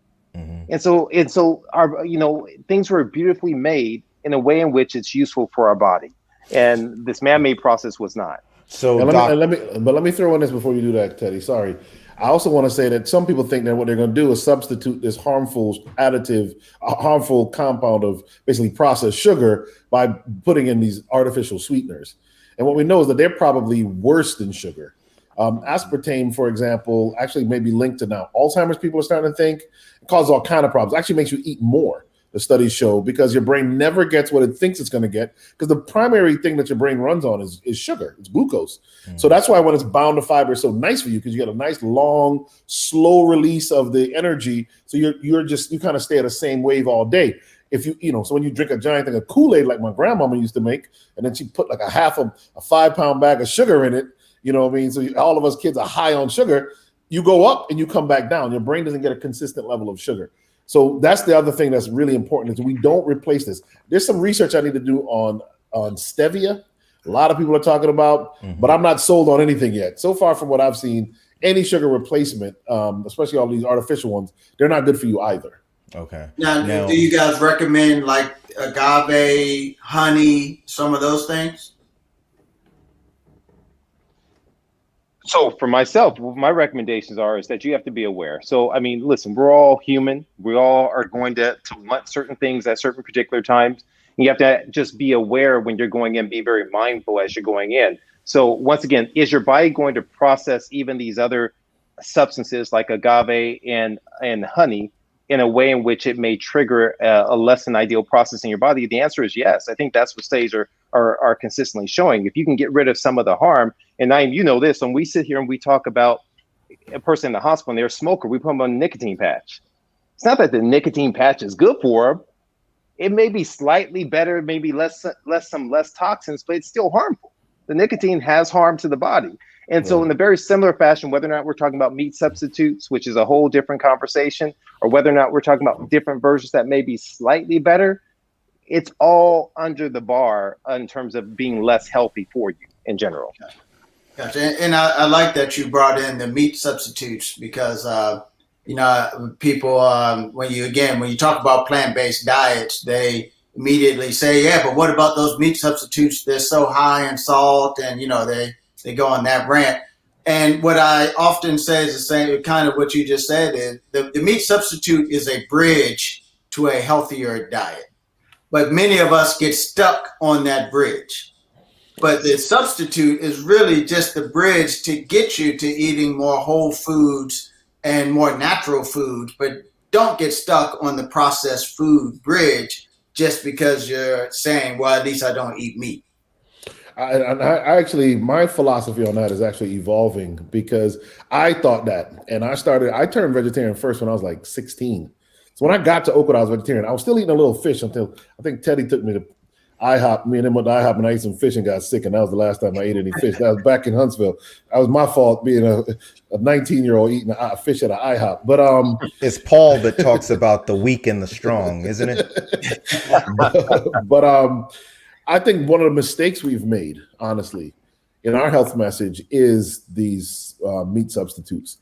And so our, things were beautifully made in a way in which it's useful for our body. And this man-made process was not. So let me throw in this before you do that, Teddy. Sorry. I also want to say that some people think that what they're going to do is substitute this harmful compound of basically processed sugar by putting in these artificial sweeteners. And what we know is that they're probably worse than sugar. Aspartame, for example, actually may be linked to now Alzheimer's. People are starting to think it causes all kind of problems. It actually makes you eat more, the studies show, because your brain never gets what it thinks it's going to get, because the primary thing that your brain runs on is sugar. It's glucose. So that's why when it's bound to fiber, it's so nice for you, because you get a nice long slow release of the energy. So you kind of stay at the same wave all day. If so when you drink a giant thing of Kool-Aid like my grandmama used to make, and then she put like a 5-pound bag of sugar in it, you know what I mean? So all of us kids are high on sugar. You go up and you come back down. Your brain doesn't get a consistent level of sugar. So that's the other thing that's really important, is we don't replace this. There's some research I need to do on stevia. A lot of people are talking about, but I'm not sold on anything yet. So far from what I've seen, any sugar replacement, especially all these artificial ones, they're not good for you either. Okay. Now, do you guys recommend like agave, honey, some of those things? So for myself, my recommendations is that you have to be aware. So, I mean, listen, we're all human. We all are going to want certain things at certain particular times. You have to just be aware when you're going in, be very mindful as you're going in. So once again, is your body going to process even these other substances like agave and honey in a way in which it may trigger a less than ideal process in your body? The answer is yes. I think that's what studies are consistently showing. If you can get rid of some of the harm, and this, when we sit here and we talk about a person in the hospital and they're a smoker, we put them on a nicotine patch. It's not that the nicotine patch is good for them. It may be slightly better, maybe less toxins, but it's still harmful. The nicotine has harm to the body. And so in a very similar fashion, whether or not we're talking about meat substitutes, which is a whole different conversation, or whether or not we're talking about different versions that may be slightly better, it's all under the bar in terms of being less healthy for you in general. Gotcha. And I like that you brought in the meat substitutes, because, people, when you talk about plant-based diets, they immediately say, yeah, but what about those meat substitutes? They're so high in salt, and, they go on that rant. And what I often say is the same, kind of what you just said, is the meat substitute is a bridge to a healthier diet. But many of us get stuck on that bridge. But the substitute is really just the bridge to get you to eating more whole foods and more natural foods. But don't get stuck on the processed food bridge just because you're saying, well, at least I don't eat meat. I actually, my philosophy on that is actually evolving, because I thought that, and I turned vegetarian first when I was like 16. So when I got to Oakwood, I was vegetarian. I was still eating a little fish until I think Teddy took me to IHOP. Me and him went to IHOP and I ate some fish and got sick, and that was the last time I ate any fish. That was back in Huntsville. That was my fault being a 19-year-old eating a fish at an IHOP. But it's Paul that talks about the weak and the strong, isn't it? but I think one of the mistakes we've made, honestly, in our health message is these meat substitutes.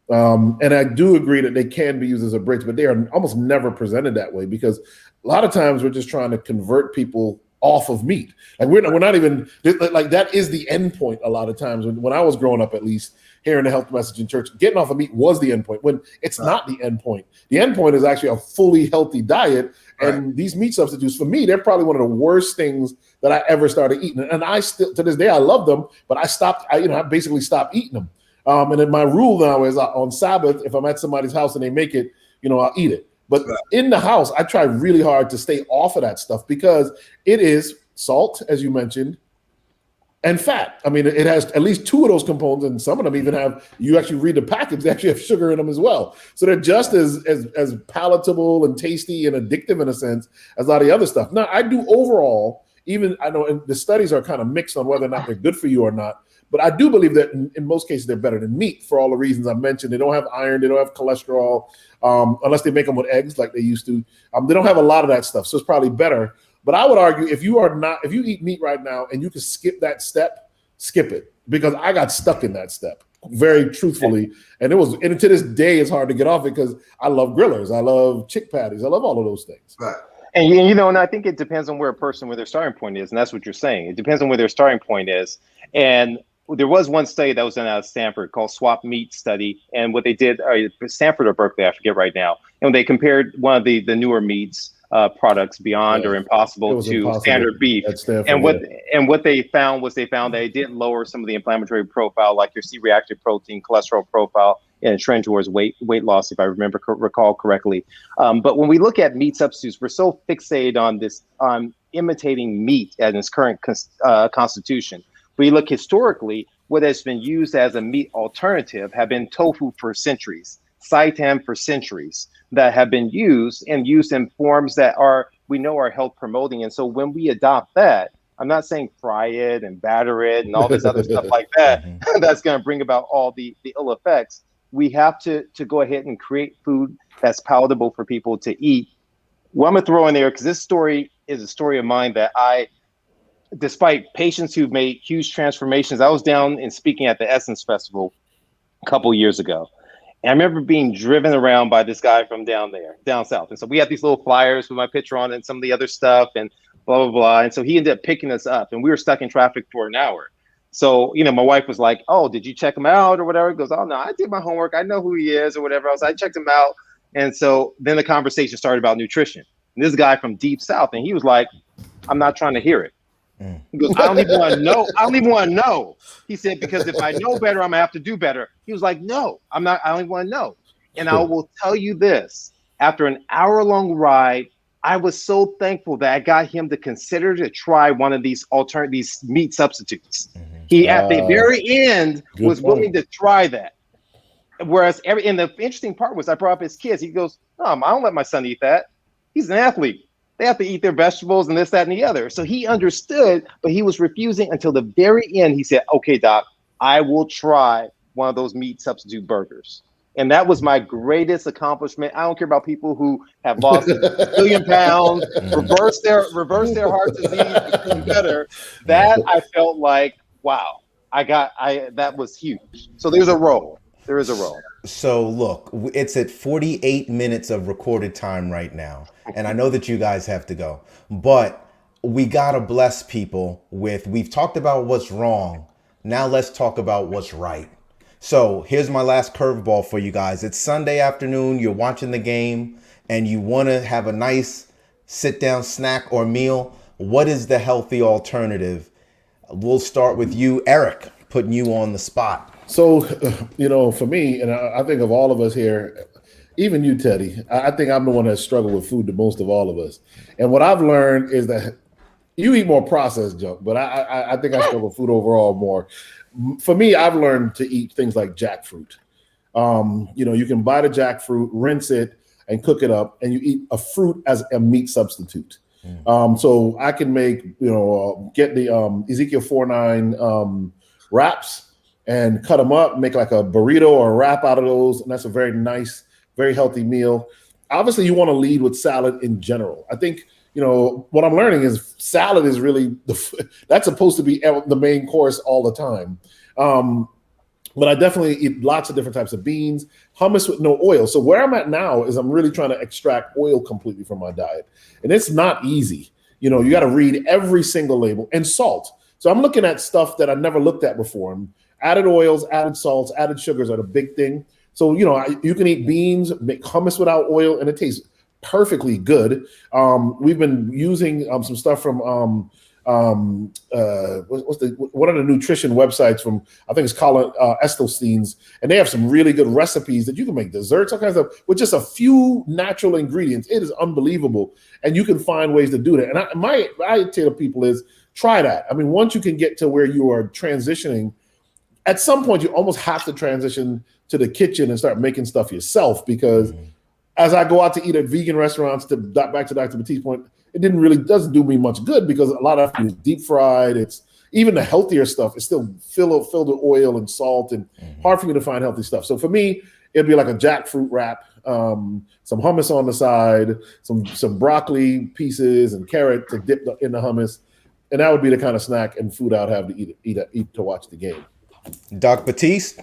And I do agree that they can be used as a bridge, but they are almost never presented that way, because a lot of times we're just trying to convert people off of meat. Like we're not even like that is the end point. A lot of times when I was growing up, at least hearing the health message in church, getting off of meat was the end point, when it's not the end point. The end point is actually a fully healthy diet. And these meat substitutes, for me, they're probably one of the worst things that I ever started eating. And I still, to this day, I love them, but I basically stopped eating them. And then my rule now is on Sabbath, if I'm at somebody's house and they make it, I'll eat it. But in the house, I try really hard to stay off of that stuff, because it is salt, as you mentioned, and fat. I mean, it has at least two of those components, and some of them even have, you actually read the package, they actually have sugar in them as well. So they're just as palatable and tasty and addictive in a sense as a lot of the other stuff. Now, I do overall, even I know and the studies are kind of mixed on whether or not they're good for you or not, but I do believe that in most cases they're better than meat for all the reasons I mentioned. They don't have iron, they don't have cholesterol, unless they make them with eggs like they used to. They don't have a lot of that stuff, so it's probably better. But I would argue if you eat meat right now and you can skip that step, skip it, because I got stuck in that step, very truthfully. And to this day, it's hard to get off it, because I love grillers, I love chick patties, I love all of those things. Right. And I think it depends on where their starting point is, and that's what you're saying. It depends on where their starting point is. And there was one study that was done out of Stanford called Swap Meat Study, and what they did, Stanford or Berkeley, I forget right now, and they compared one of the newer meats products, Beyond or Impossible, to standard beef. And what they found that it didn't lower some of the inflammatory profile, like your C-reactive protein, cholesterol profile, and a trend towards weight loss, if I recall correctly. But when we look at meat substitutes, we're so fixated on this, imitating meat in its current constitution. When you look historically, what has been used as a meat alternative have been tofu for centuries, seitan for centuries, that have been used in forms that we know are health promoting. And so when we adopt that, I'm not saying fry it and batter it and all this other stuff like that, that's going to bring about all the ill effects. We have to go ahead and create food that's palatable for people to eat. What I'm going to throw in there, because this story is a story of mine that despite patients who've made huge transformations, I was down and speaking at the Essence Festival a couple years ago. And I remember being driven around by this guy from down south. And so we had these little flyers with my picture on it and some of the other stuff and blah, blah, blah. And so he ended up picking us up, and we were stuck in traffic for an hour. So, my wife was like, "Oh, did you check him out or whatever?" He goes, "Oh, no, I did my homework. I know who he is or whatever else. I checked him out." And so then the conversation started about nutrition. And this guy from deep south, and he was like, "I'm not trying to hear it." He goes, I don't even want to know. I don't even want to know. He said, because if I know better, I'm going to have to do better. He was like, no, I'm not. I don't even want to know. And I will tell you this, after an hour-long ride, I was so thankful that I got him to consider to try one of these meat substitutes. He, at the very end, was willing to try that. Whereas and the interesting part was I brought up his kids. He goes, I don't let my son eat that. He's an athlete. They have to eat their vegetables and this, that, and the other. So he understood, but he was refusing until the very end. He said, okay, doc, I will try one of those meat substitute burgers. And that was my greatest accomplishment. I don't care about people who have lost a billion pounds, reverse their heart disease, become better. That I felt like, wow, that was huge. So there's a role. There is a role. So look, it's at 48 minutes of recorded time right now. And I know that you guys have to go, but we got to bless people we've talked about what's wrong. Now let's talk about what's right. So here's my last curveball for you guys. It's Sunday afternoon. You're watching the game and you want to have a nice sit down snack or meal. What is the healthy alternative? We'll start with you, Eric, putting you on the spot. So, for me, and I think of all of us here, even you, Teddy, I think I'm the one that struggled with food the most of all of us. And what I've learned is that you eat more processed junk, but I think I struggle with food overall more. For me, I've learned to eat things like jackfruit. You can buy the jackfruit, rinse it, and cook it up, and you eat a fruit as a meat substitute. So I can make, get the Ezekiel 4:9 wraps and cut them up, make like a burrito or a wrap out of those. And that's a very nice, very healthy meal. Obviously, you want to lead with salad in general. I think, what I'm learning is salad is really, that's supposed to be the main course all the time. But I definitely eat lots of different types of beans, hummus with no oil. So where I'm at now is I'm really trying to extract oil completely from my diet. And it's not easy. You got to read every single label, and salt. So I'm looking at stuff that I never looked at before. And added oils, added salts, added sugars are the big thing. So, you can eat beans, make hummus without oil, and it tastes perfectly good. We've been using some stuff from one of the nutrition websites from, I think it's called Estelstein's, and they have some really good recipes that you can make desserts, all kinds of stuff with just a few natural ingredients. It is unbelievable, and you can find ways to do that. And my idea to people is try that. I mean, once you can get to where you are transitioning, at some point you almost have to transition to the kitchen and start making stuff yourself, because as I go out to eat at vegan restaurants, back to Dr. Batiste's point, it doesn't do me much good, because a lot of it is deep fried. It's even the healthier stuff is still filled with oil and salt, and hard for me to find healthy stuff. So for me, it'd be like a jackfruit wrap, some hummus on the side, some broccoli pieces and carrot to dip in the hummus. And that would be the kind of snack and food I'd have to eat to watch the game. Doc Batiste?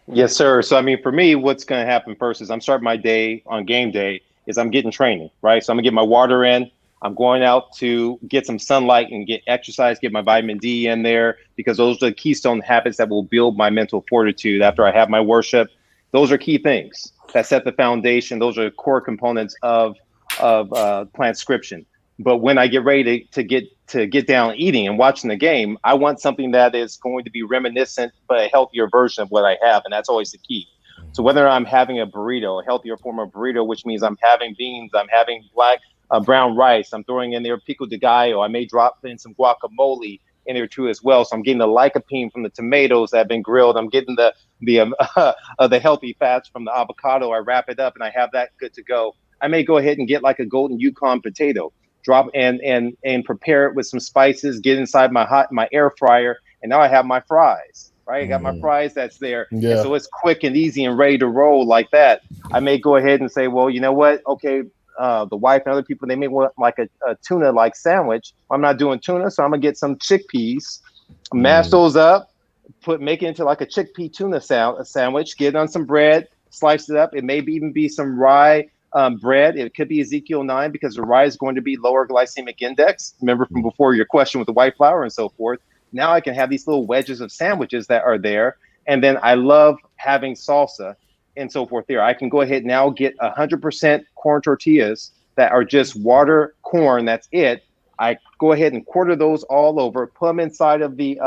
Yes, sir. So, I mean, for me, what's going to happen first is I'm starting my day on game day is I'm getting training, right? So I'm going to get my water in. I'm going out to get some sunlight and get exercise, get my vitamin D in there, because those are the keystone habits that will build my mental fortitude after I have my worship. Those are key things that set the foundation. Those are core components of transcription. But when I get ready to get down eating and watching the game, I want something that is going to be reminiscent, but a healthier version of what I have. And that's always the key. So whether I'm having a burrito, a healthier form of burrito, which means I'm having beans, I'm having brown rice, I'm throwing in there pico de gallo, I may drop in some guacamole in there too as well. So I'm getting the lycopene from the tomatoes that have been grilled. I'm getting the healthy fats from the avocado. I wrap it up and I have that good to go. I may go ahead and get like a golden Yukon potato, drop and prepare it with some spices, get inside my air fryer, and now I have my fries. Right, I got my fries that's there, and so it's quick and easy and ready to roll like that. I may go ahead and say, well, you know what? Okay, the wife and other people, they may want like a tuna like sandwich. I'm not doing tuna, so I'm gonna get some chickpeas, mash those up, make it into like a chickpea tuna sandwich. Get it on some bread, slice it up. It may even be some rye bread. It could be Ezekiel 9, because the rye is going to be lower glycemic index. Remember from before your question with the white flour and so forth. Now I can have these little wedges of sandwiches that are there. And then I love having salsa and so forth there. I can go ahead now get 100% corn tortillas that are just water corn. That's it. I go ahead and quarter those all over, put them inside of the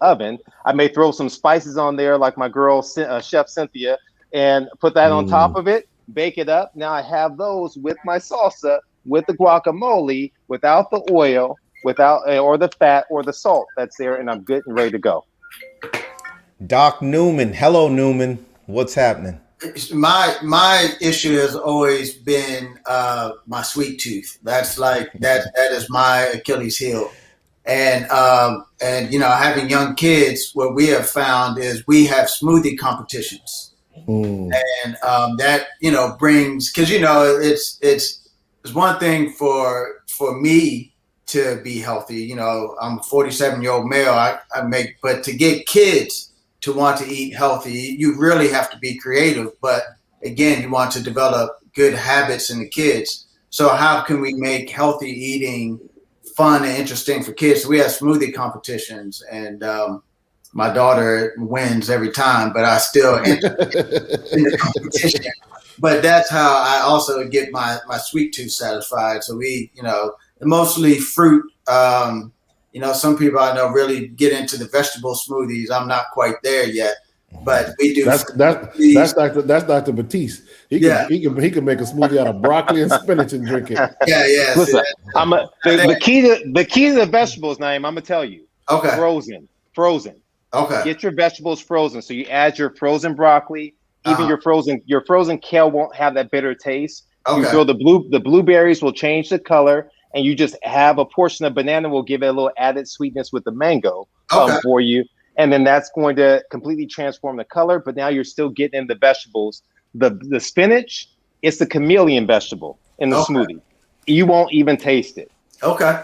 oven. I may throw some spices on there like my girl, Chef Cynthia, and put that on top of it, bake it up. Now I have those with my salsa, with the guacamole, without the oil, or the fat or the salt that's there, and I'm good and ready to go. Doc Newman. Hello, Newman. What's happening? My issue has always been my sweet tooth. That's like that is my Achilles heel. And having young kids, what we have found is we have smoothie competitions. And that brings, because it's one thing for me to be healthy. I'm a 47-year-old male. But to get kids to want to eat healthy, you really have to be creative. But again, you want to develop good habits in the kids. So how can we make healthy eating fun and interesting for kids? So we have smoothie competitions, and my daughter wins every time, but I still enter in the competition. But that's how I also get my sweet tooth satisfied. So we, mostly fruit. Some people I know really get into the vegetable smoothies. I'm not quite there yet, but we do. That's Dr. Batiste. He can make a smoothie out of broccoli and spinach and drink it. Yeah. Listen, the key to the vegetables, Naeem, I'm gonna tell you. Okay. Frozen. Okay. Get your vegetables frozen. So you add your frozen broccoli, even your frozen kale won't have that bitter taste. You Okay. throw the blueberries will change the color, and you just have a portion of banana will give it a little added sweetness with the mango Okay. for you. And then that's going to completely transform the color, but now you're still getting in the vegetables. The spinach, it's the chameleon vegetable in the Okay. smoothie. You won't even taste it. Okay.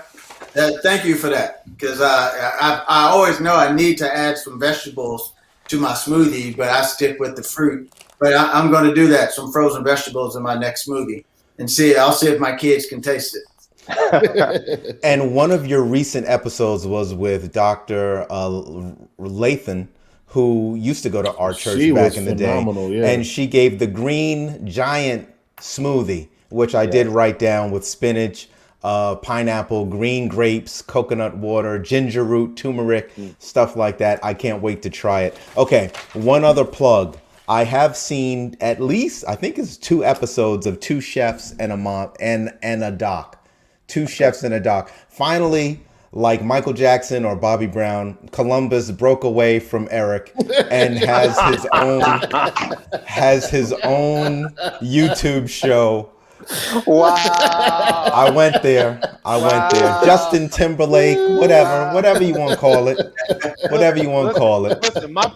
Thank you for that, because I always know I need to add some vegetables to my smoothie, but I stick with the fruit. But I'm going to do that, some frozen vegetables in my next smoothie, and I'll see if my kids can taste it. And one of your recent episodes was with Dr. Lathan, who used to go to our church back in the day. Yeah. And she gave the green giant smoothie, which I did write down, with spinach, pineapple, green grapes, coconut water, ginger root, turmeric, stuff like that. I can't wait to try it. Okay, one other plug. I have seen at least, I think it's 2 episodes of Two Chefs and a Mom and a doc. Two chefs and a doc. Finally, like Michael Jackson or Bobby Brown, Columbus broke away from Eric and has his own YouTube show. Wow. I went there. Justin Timberlake, whatever you want to call it. Listen, my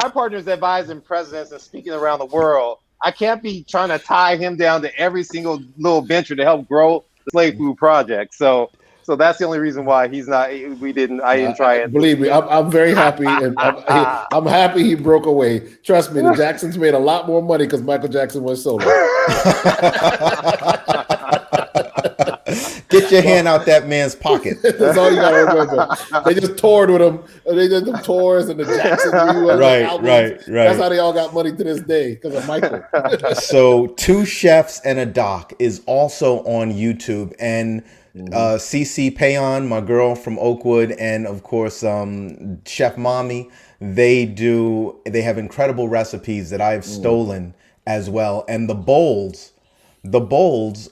partner's advising presidents and speaking around the world. I can't be trying to tie him down to every single little venture to help grow the Slave Food Project. So that's the only reason why he's not. I didn't try it. Believe me, I'm very happy, and I'm happy he broke away. Trust me, the Jacksons made a lot more money because Michael Jackson went solo. Get your hand out that man's pocket. That's all you got to remember. They just toured with him. They did the tours and the Jackson Right. That's how they all got money to this day, because of Michael. So Two Chefs and a Doc is also on YouTube, and CC Payon, my girl from Oakwood, and of course Chef Mommy, they have incredible recipes that I've stolen as well. And the bowls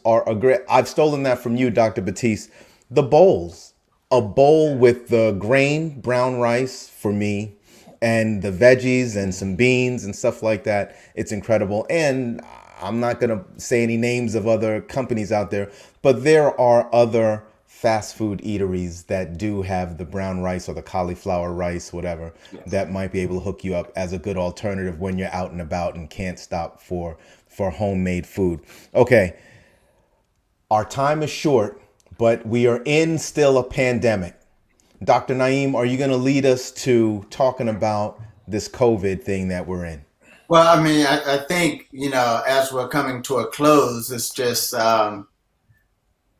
are a great. I've stolen that from you, Dr. Batiste. The bowls, a bowl with the grain brown rice for me, and the veggies and some beans and stuff like that. It's incredible. And I'm not going to say any names of other companies out there, but there are other fast food eateries that do have the brown rice or the cauliflower rice, whatever, that might be able to hook you up as a good alternative when you're out and about and can't stop for homemade food. Okay, our time is short, but we are in still a pandemic. Dr. Naeem, are you going to lead us to talking about this COVID thing that we're in? Well, I mean, I think, as we're coming to a close, it's just, I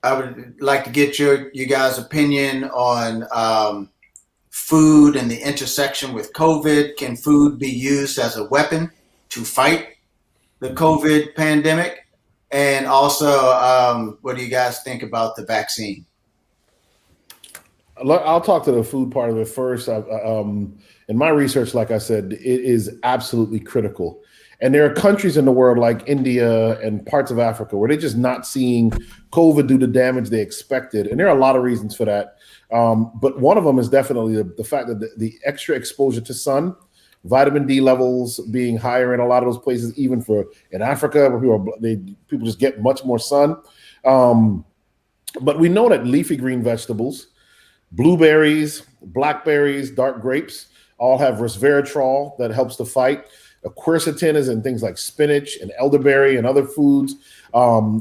would like to get you guys' opinion on food and the intersection with COVID. Can food be used as a weapon to fight the COVID pandemic? And also, what do you guys think about the vaccine? I'll talk to the food part of it first. In my research, like I said, it is absolutely critical. And there are countries in the world like India and parts of Africa where they're just not seeing COVID do the damage they expected. And there are a lot of reasons for that. But one of them is definitely the fact that the extra exposure to sun, vitamin D levels being higher in a lot of those places, even in Africa, where people just get much more sun. But we know that leafy green vegetables, blueberries, blackberries, dark grapes, all have resveratrol that helps to fight. Quercetin is in things like spinach and elderberry and other foods.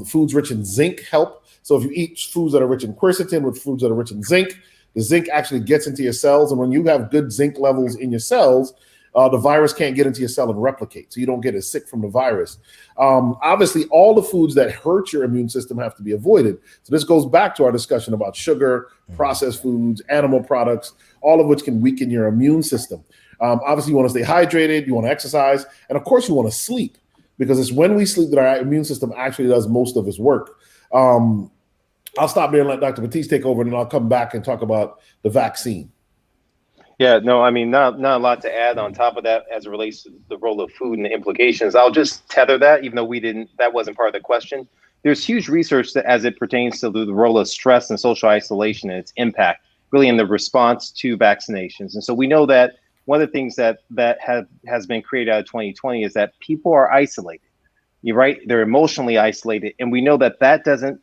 Foods rich in zinc help. So if you eat foods that are rich in quercetin with foods that are rich in zinc, the zinc actually gets into your cells. And when you have good zinc levels in your cells, the virus can't get into your cell and replicate. So you don't get as sick from the virus. Obviously, all the foods that hurt your immune system have to be avoided. So this goes back to our discussion about sugar, processed foods, animal products, all of which can weaken your immune system. Obviously, you want to stay hydrated, you want to exercise, and of course, you want to sleep, because it's when we sleep that our immune system actually does most of its work. I'll stop there and let Dr. Batiste take over, and then I'll come back and talk about the vaccine. Yeah, no, I mean, not a lot to add on top of that as it relates to the role of food and the implications. I'll just tether that, even though that wasn't part of the question. There's huge research that as it pertains to the role of stress and social isolation and its impact really in the response to vaccinations. And so we know that one of the things that has been created out of 2020 is that people are isolated. You're right. They're emotionally isolated. And we know that that doesn't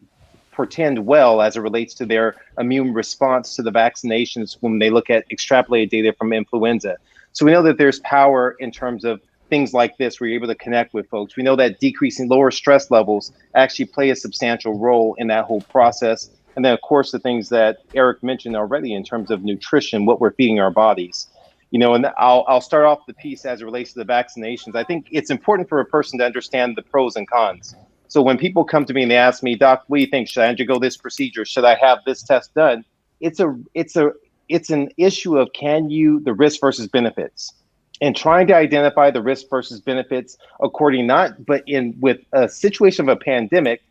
portend well as it relates to their immune response to the vaccinations when they look at extrapolated data from influenza. So we know that there's power in terms of things like this where you're able to connect with folks. We know that decreasing lower stress levels actually play a substantial role in that whole process. And then, of course, the things that Eric mentioned already in terms of nutrition, what we're feeding our bodies. You know, and I'll start off the piece as it relates to the vaccinations. I think it's important for a person to understand the pros and cons. So when people come to me and they ask me, Doc, what do you think? Should I undergo this procedure? Should I have this test done? It's an issue of the risk versus benefits, and trying to identify the risk versus benefits with a situation of a pandemic,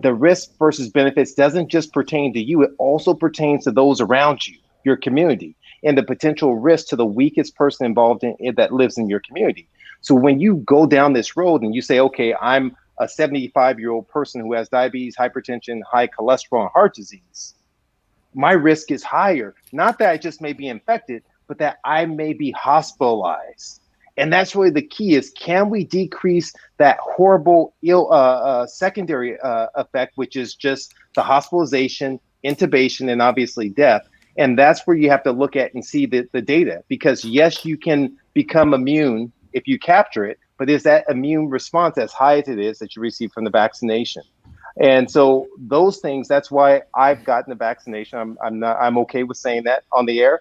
the risk versus benefits doesn't just pertain to you. It also pertains to those around you, your community, and the potential risk to the weakest person involved in it that lives in your community. So when you go down this road and you say, okay, I'm a 75-year-old person who has diabetes, hypertension, high cholesterol, and heart disease, my risk is higher. Not that I just may be infected, but that I may be hospitalized. And that's really the key is, can we decrease that horrible secondary effect, which is just the hospitalization, intubation, and obviously death. And that's where you have to look at and see the data, because yes, you can become immune if you capture it, but is that immune response as high as it is that you receive from the vaccination? And so those things, that's why I've gotten the vaccination. I'm okay with saying that on the air.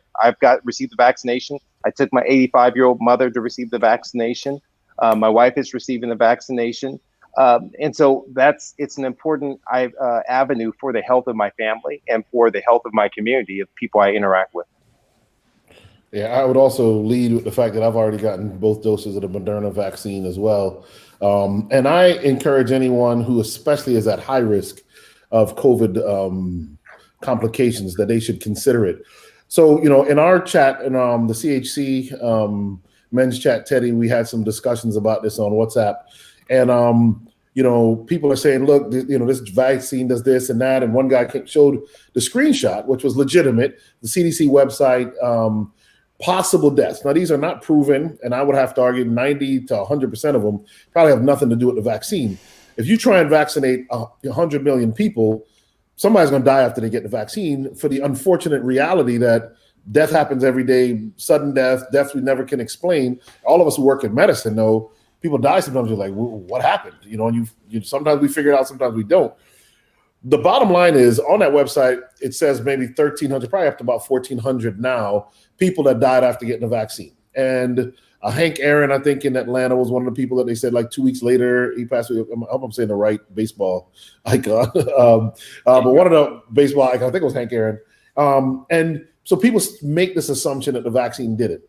Received the vaccination. I took my 85-year-old mother to receive the vaccination. My wife is receiving the vaccination. And so it's an important avenue for the health of my family and for the health of my community of people I interact with. Yeah, I would also lead with the fact that I've already gotten both doses of the Moderna vaccine as well. And I encourage anyone who especially is at high risk of COVID complications that they should consider it. So, you know, in our chat, in the CHC men's chat, Teddy, we had some discussions about this on WhatsApp. And, you know, people are saying, look, you know, this vaccine does this and that. And one guy showed the screenshot, which was legitimate, the CDC website, possible deaths. Now, these are not proven, and I would have to argue 90 to 100% of them probably have nothing to do with the vaccine. If you try and vaccinate 100 million people, somebody's going to die after they get the vaccine, for the unfortunate reality that death happens every day, sudden deaths we never can explain. All of us who work in medicine know people die sometimes. You're like, what happened? You know, and you sometimes we figure it out, sometimes we don't. The bottom line is, on that website, it says maybe 1,300, probably up to about 1,400 now, people that died after getting the vaccine. And Hank Aaron, I think in Atlanta, was one of the people that they said like 2 weeks later, he passed away. I hope I'm saying the right baseball icon. But one of the baseball icons, I think it was Hank Aaron. And so people make this assumption that the vaccine did it.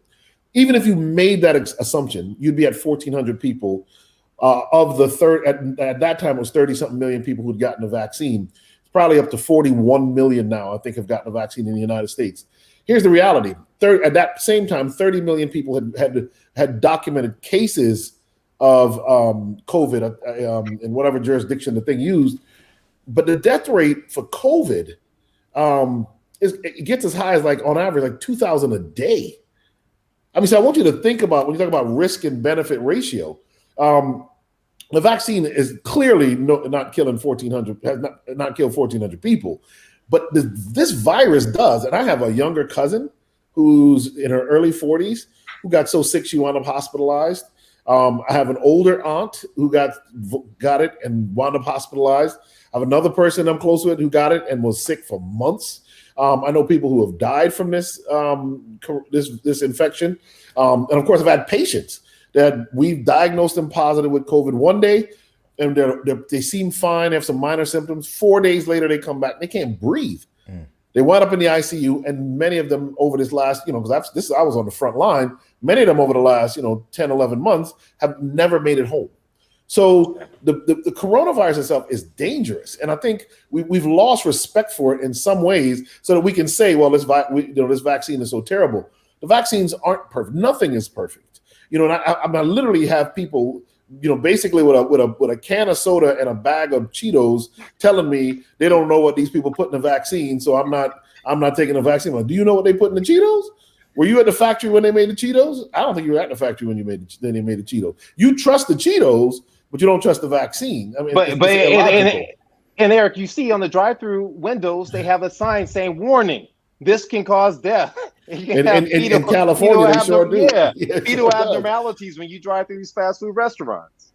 Even if you made that assumption, you'd be at 1,400 people. Of the third, at that time, it was 30-something million people who'd gotten the vaccine. It's probably up to 41 million now, I think, have gotten the vaccine in the United States. Here's the reality. At that same time, 30 million people had documented cases of COVID in whatever jurisdiction the thing used. But the death rate for COVID it gets as high as, like, on average, like 2,000 a day. I mean, so I want you to think about, when you talk about risk and benefit ratio, the vaccine is clearly not killing 1,400, has not killed 1,400 people, but this virus does. And I have a younger cousin who's in her early 40s who got so sick she wound up hospitalized. I have an older aunt who got it and wound up hospitalized. I have another person I'm close with who got it and was sick for months. I know people who have died from this infection, and of course, I've had patients that we've diagnosed them positive with COVID one day, and they seem fine, they have some minor symptoms. 4 days later, they come back, they can't breathe. They wound up in the ICU, and many of them over this last, because I was on the front line, many of them over the last, 10, 11 months have never made it home. So the coronavirus itself is dangerous, and I think we've lost respect for it in some ways, so that we can say, well, this vaccine is so terrible. The vaccines aren't perfect. Nothing is perfect. And I literally have people, basically with a can of soda and a bag of Cheetos telling me they don't know what these people put in the vaccine, so I'm not taking the vaccine. I'm like, do you know what they put in the Cheetos? Were you at the factory when they made the Cheetos? I don't think you were at the factory when they made the Cheetos. You trust the Cheetos but you don't trust the vaccine. I mean, But it's and, illogical. and Eric, you see on the drive-through windows they have a sign saying "Warning: This can cause death." You can have In California, they sure do. Fetal abnormalities when you drive through these fast food restaurants.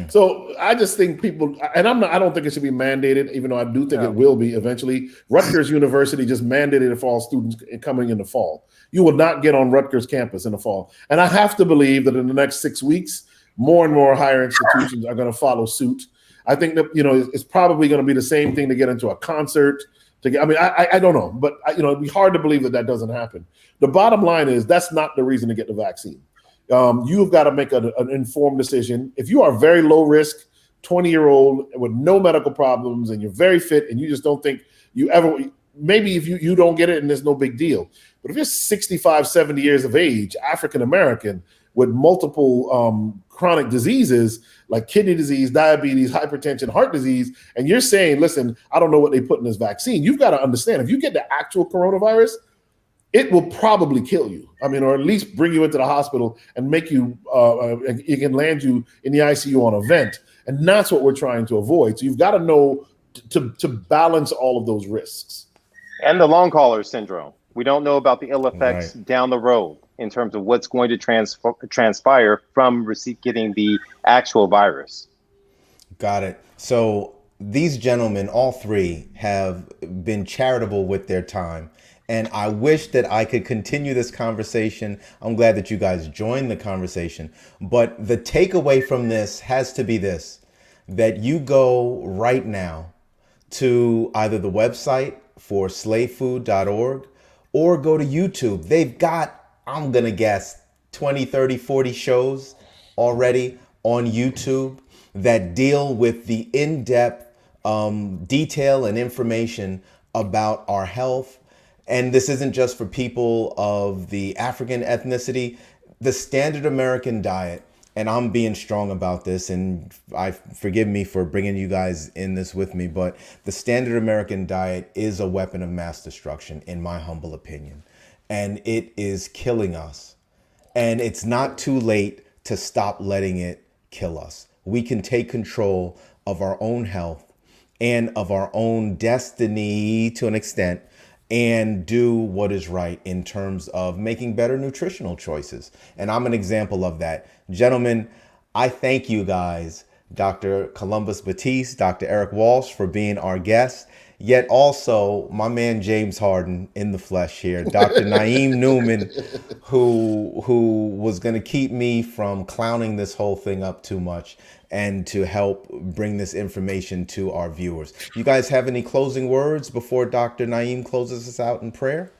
So I just think people, and I don't think it should be mandated, even though I do think it will be eventually. Rutgers University just mandated it for all students coming in the fall. You will not get on Rutgers campus in the fall. And I have to believe that in the next 6 weeks, more and more higher institutions are going to follow suit. I think that, it's probably going to be the same thing to get into a concert. I don't know, but it'd be hard to believe that doesn't happen. The bottom line is that's not the reason to get the vaccine. You've got to make an informed decision. If you are very low risk, 20-year-old with no medical problems, and you're very fit, and you just don't think you ever, maybe if you don't get it and there's no big deal. But if you're 65, 70 years of age, African-American, with multiple chronic diseases like kidney disease, diabetes, hypertension, heart disease, and you're saying, listen, I don't know what they put in this vaccine. You've got to understand, if you get the actual coronavirus, it will probably kill you. Or at least bring you into the hospital and make you, it can land you in the ICU on a vent. And that's what we're trying to avoid. So you've got to know to balance all of those risks. And the long hauler syndrome. We don't know about the ill effects down the road in terms of what's going to transpire from getting the actual virus. Got it. So these gentlemen, all three, have been charitable with their time. And I wish that I could continue this conversation. I'm glad that you guys joined the conversation. But the takeaway from this has to be this, that you go right now to either the website for slavefood.org or go to YouTube. They've got, I'm going to guess, 20, 30, 40 shows already on YouTube that deal with the in-depth detail and information about our health. And this isn't just for people of the African ethnicity. The standard American diet, and I'm being strong about this, and forgive me for bringing you guys in this with me, but the standard American diet is a weapon of mass destruction, in my humble opinion. And it is killing us. And it's not too late to stop letting it kill us. We can take control of our own health and of our own destiny to an extent, and do what is right in terms of making better nutritional choices. And I'm an example of that. Gentlemen, I thank you guys, Dr. Columbus Batiste, Dr. Eric Walsh, for being our guests, yet also my man James Harden in the flesh here, Dr. Naeem Newman, who was going to keep me from clowning this whole thing up too much and to help bring this information to our viewers. You guys have any closing words before Dr. Naeem closes us out in prayer?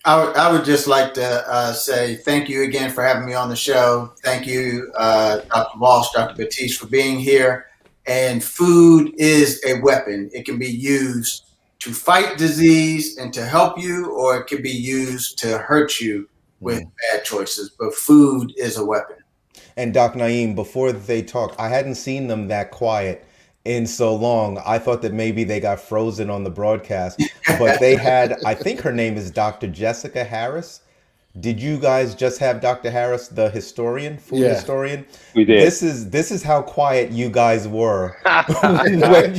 I would just like to say thank you again for having me on the show. Thank you, Dr. Walsh, Dr. Batiste, for being here. And food is a weapon. It can be used to fight disease and to help you, or it can be used to hurt you with bad choices. But food is a weapon. And Doc Naeem, before they talk, I hadn't seen them that quiet in so long. I thought that maybe they got frozen on the broadcast, but they had, I think her name is Dr. Jessica Harris. Did you guys just have Dr. Harris, the historian, food historian? We did. This is how quiet you guys were when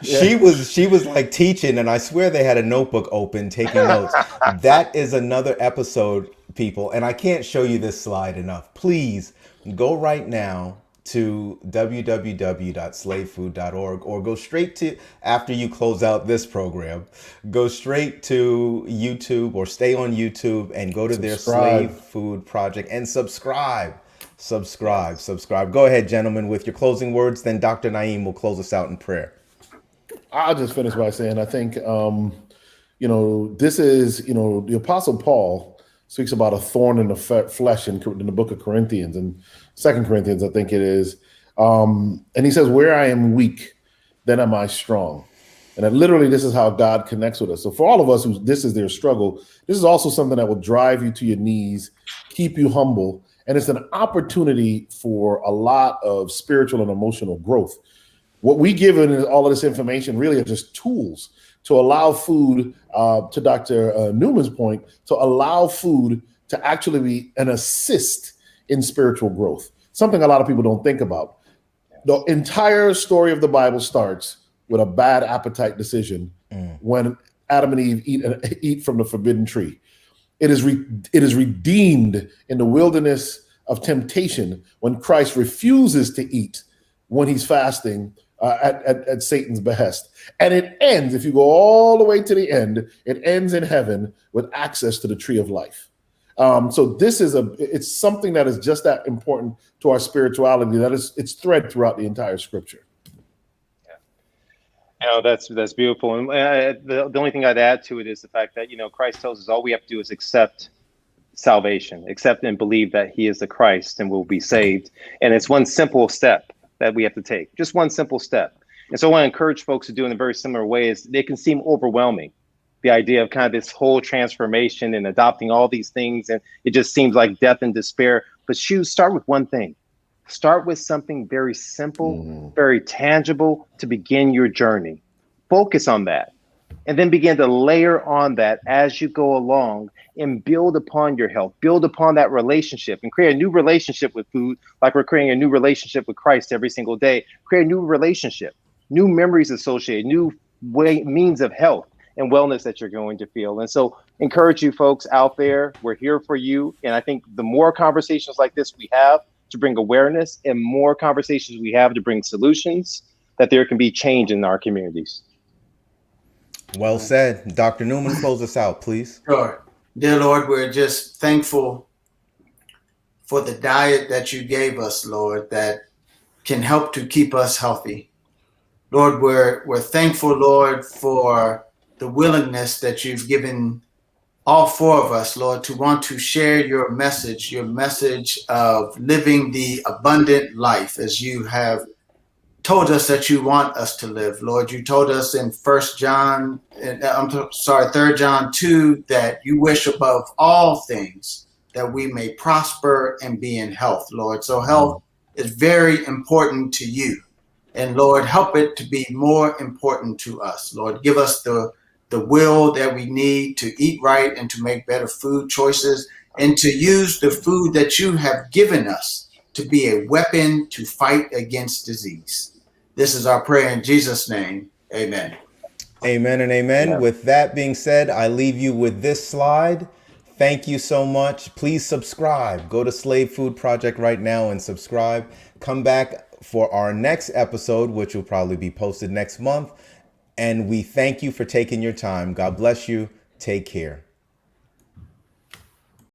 she was like teaching, and I swear they had a notebook open taking notes. That is another episode, people, and I can't show you this slide enough. Please go right now to www.slavefood.org, or go straight to, after you close out this program, go straight to YouTube or stay on YouTube and go to their Slave Food Project and subscribe. Go ahead, gentlemen, with your closing words. Then Dr. Naeem will close us out in prayer. I'll just finish by saying, I think, this is, the Apostle Paul speaks about a thorn in the flesh in the book of Corinthians, and 2 Corinthians, I think it is. And he says, where I am weak, then am I strong. And that literally, this is how God connects with us. So for all of us who this is their struggle, this is also something that will drive you to your knees, keep you humble. And it's an opportunity for a lot of spiritual and emotional growth. What we give in all of this information really are just tools to allow food, to Dr. Newman's point, to allow food to actually be an assist in spiritual growth, something a lot of people don't think about. The entire story of the Bible starts with a bad appetite decision when Adam and Eve eat from the forbidden tree. It is redeemed in the wilderness of temptation when Christ refuses to eat when he's fasting at Satan's behest. And it ends, if you go all the way to the end, it ends in heaven with access to the tree of life. So this is it's something that is just that important to our spirituality, that it's thread throughout the entire scripture. That's beautiful. And the only thing I'd add to it is the fact that, Christ tells us all we have to do is accept salvation, accept and believe that he is the Christ and we'll be saved. And it's one simple step that we have to take, just one simple step. And so I want to encourage folks to do it in a very similar way. Is they can seem overwhelming, the idea of kind of this whole transformation and adopting all these things. And it just seems like death and despair. But start with one thing. Start with something very simple, very tangible to begin your journey. Focus on that. And then begin to layer on that as you go along and build upon your health, build upon that relationship and create a new relationship with food, like we're creating a new relationship with Christ every single day. Create a new relationship, new memories associated, new means of health and wellness that you're going to feel. And so encourage you folks out there, we're here for you. And I think the more conversations like this we have to bring awareness and more conversations we have to bring solutions, that there can be change in our communities. Well said. Dr. Newman, close us out, please. Sure. Dear Lord, we're just thankful for the diet that you gave us, Lord, that can help to keep us healthy. Lord, we're thankful, Lord, for the willingness that you've given all four of us, Lord, to want to share your message of living the abundant life as you have told us that you want us to live. Lord, you told us in 3 John 2, that you wish above all things that we may prosper and be in health, Lord. So health is very important to you. And Lord, help it to be more important to us. Lord, give us the will that we need to eat right and to make better food choices and to use the food that you have given us to be a weapon to fight against disease. This is our prayer in Jesus' name. Amen. Amen and amen. Yeah. With that being said, I leave you with this slide. Thank you so much. Please subscribe. Go to Slave Food Project right now and subscribe. Come back for our next episode, which will probably be posted next month. And we thank you for taking your time. God bless you. Take care.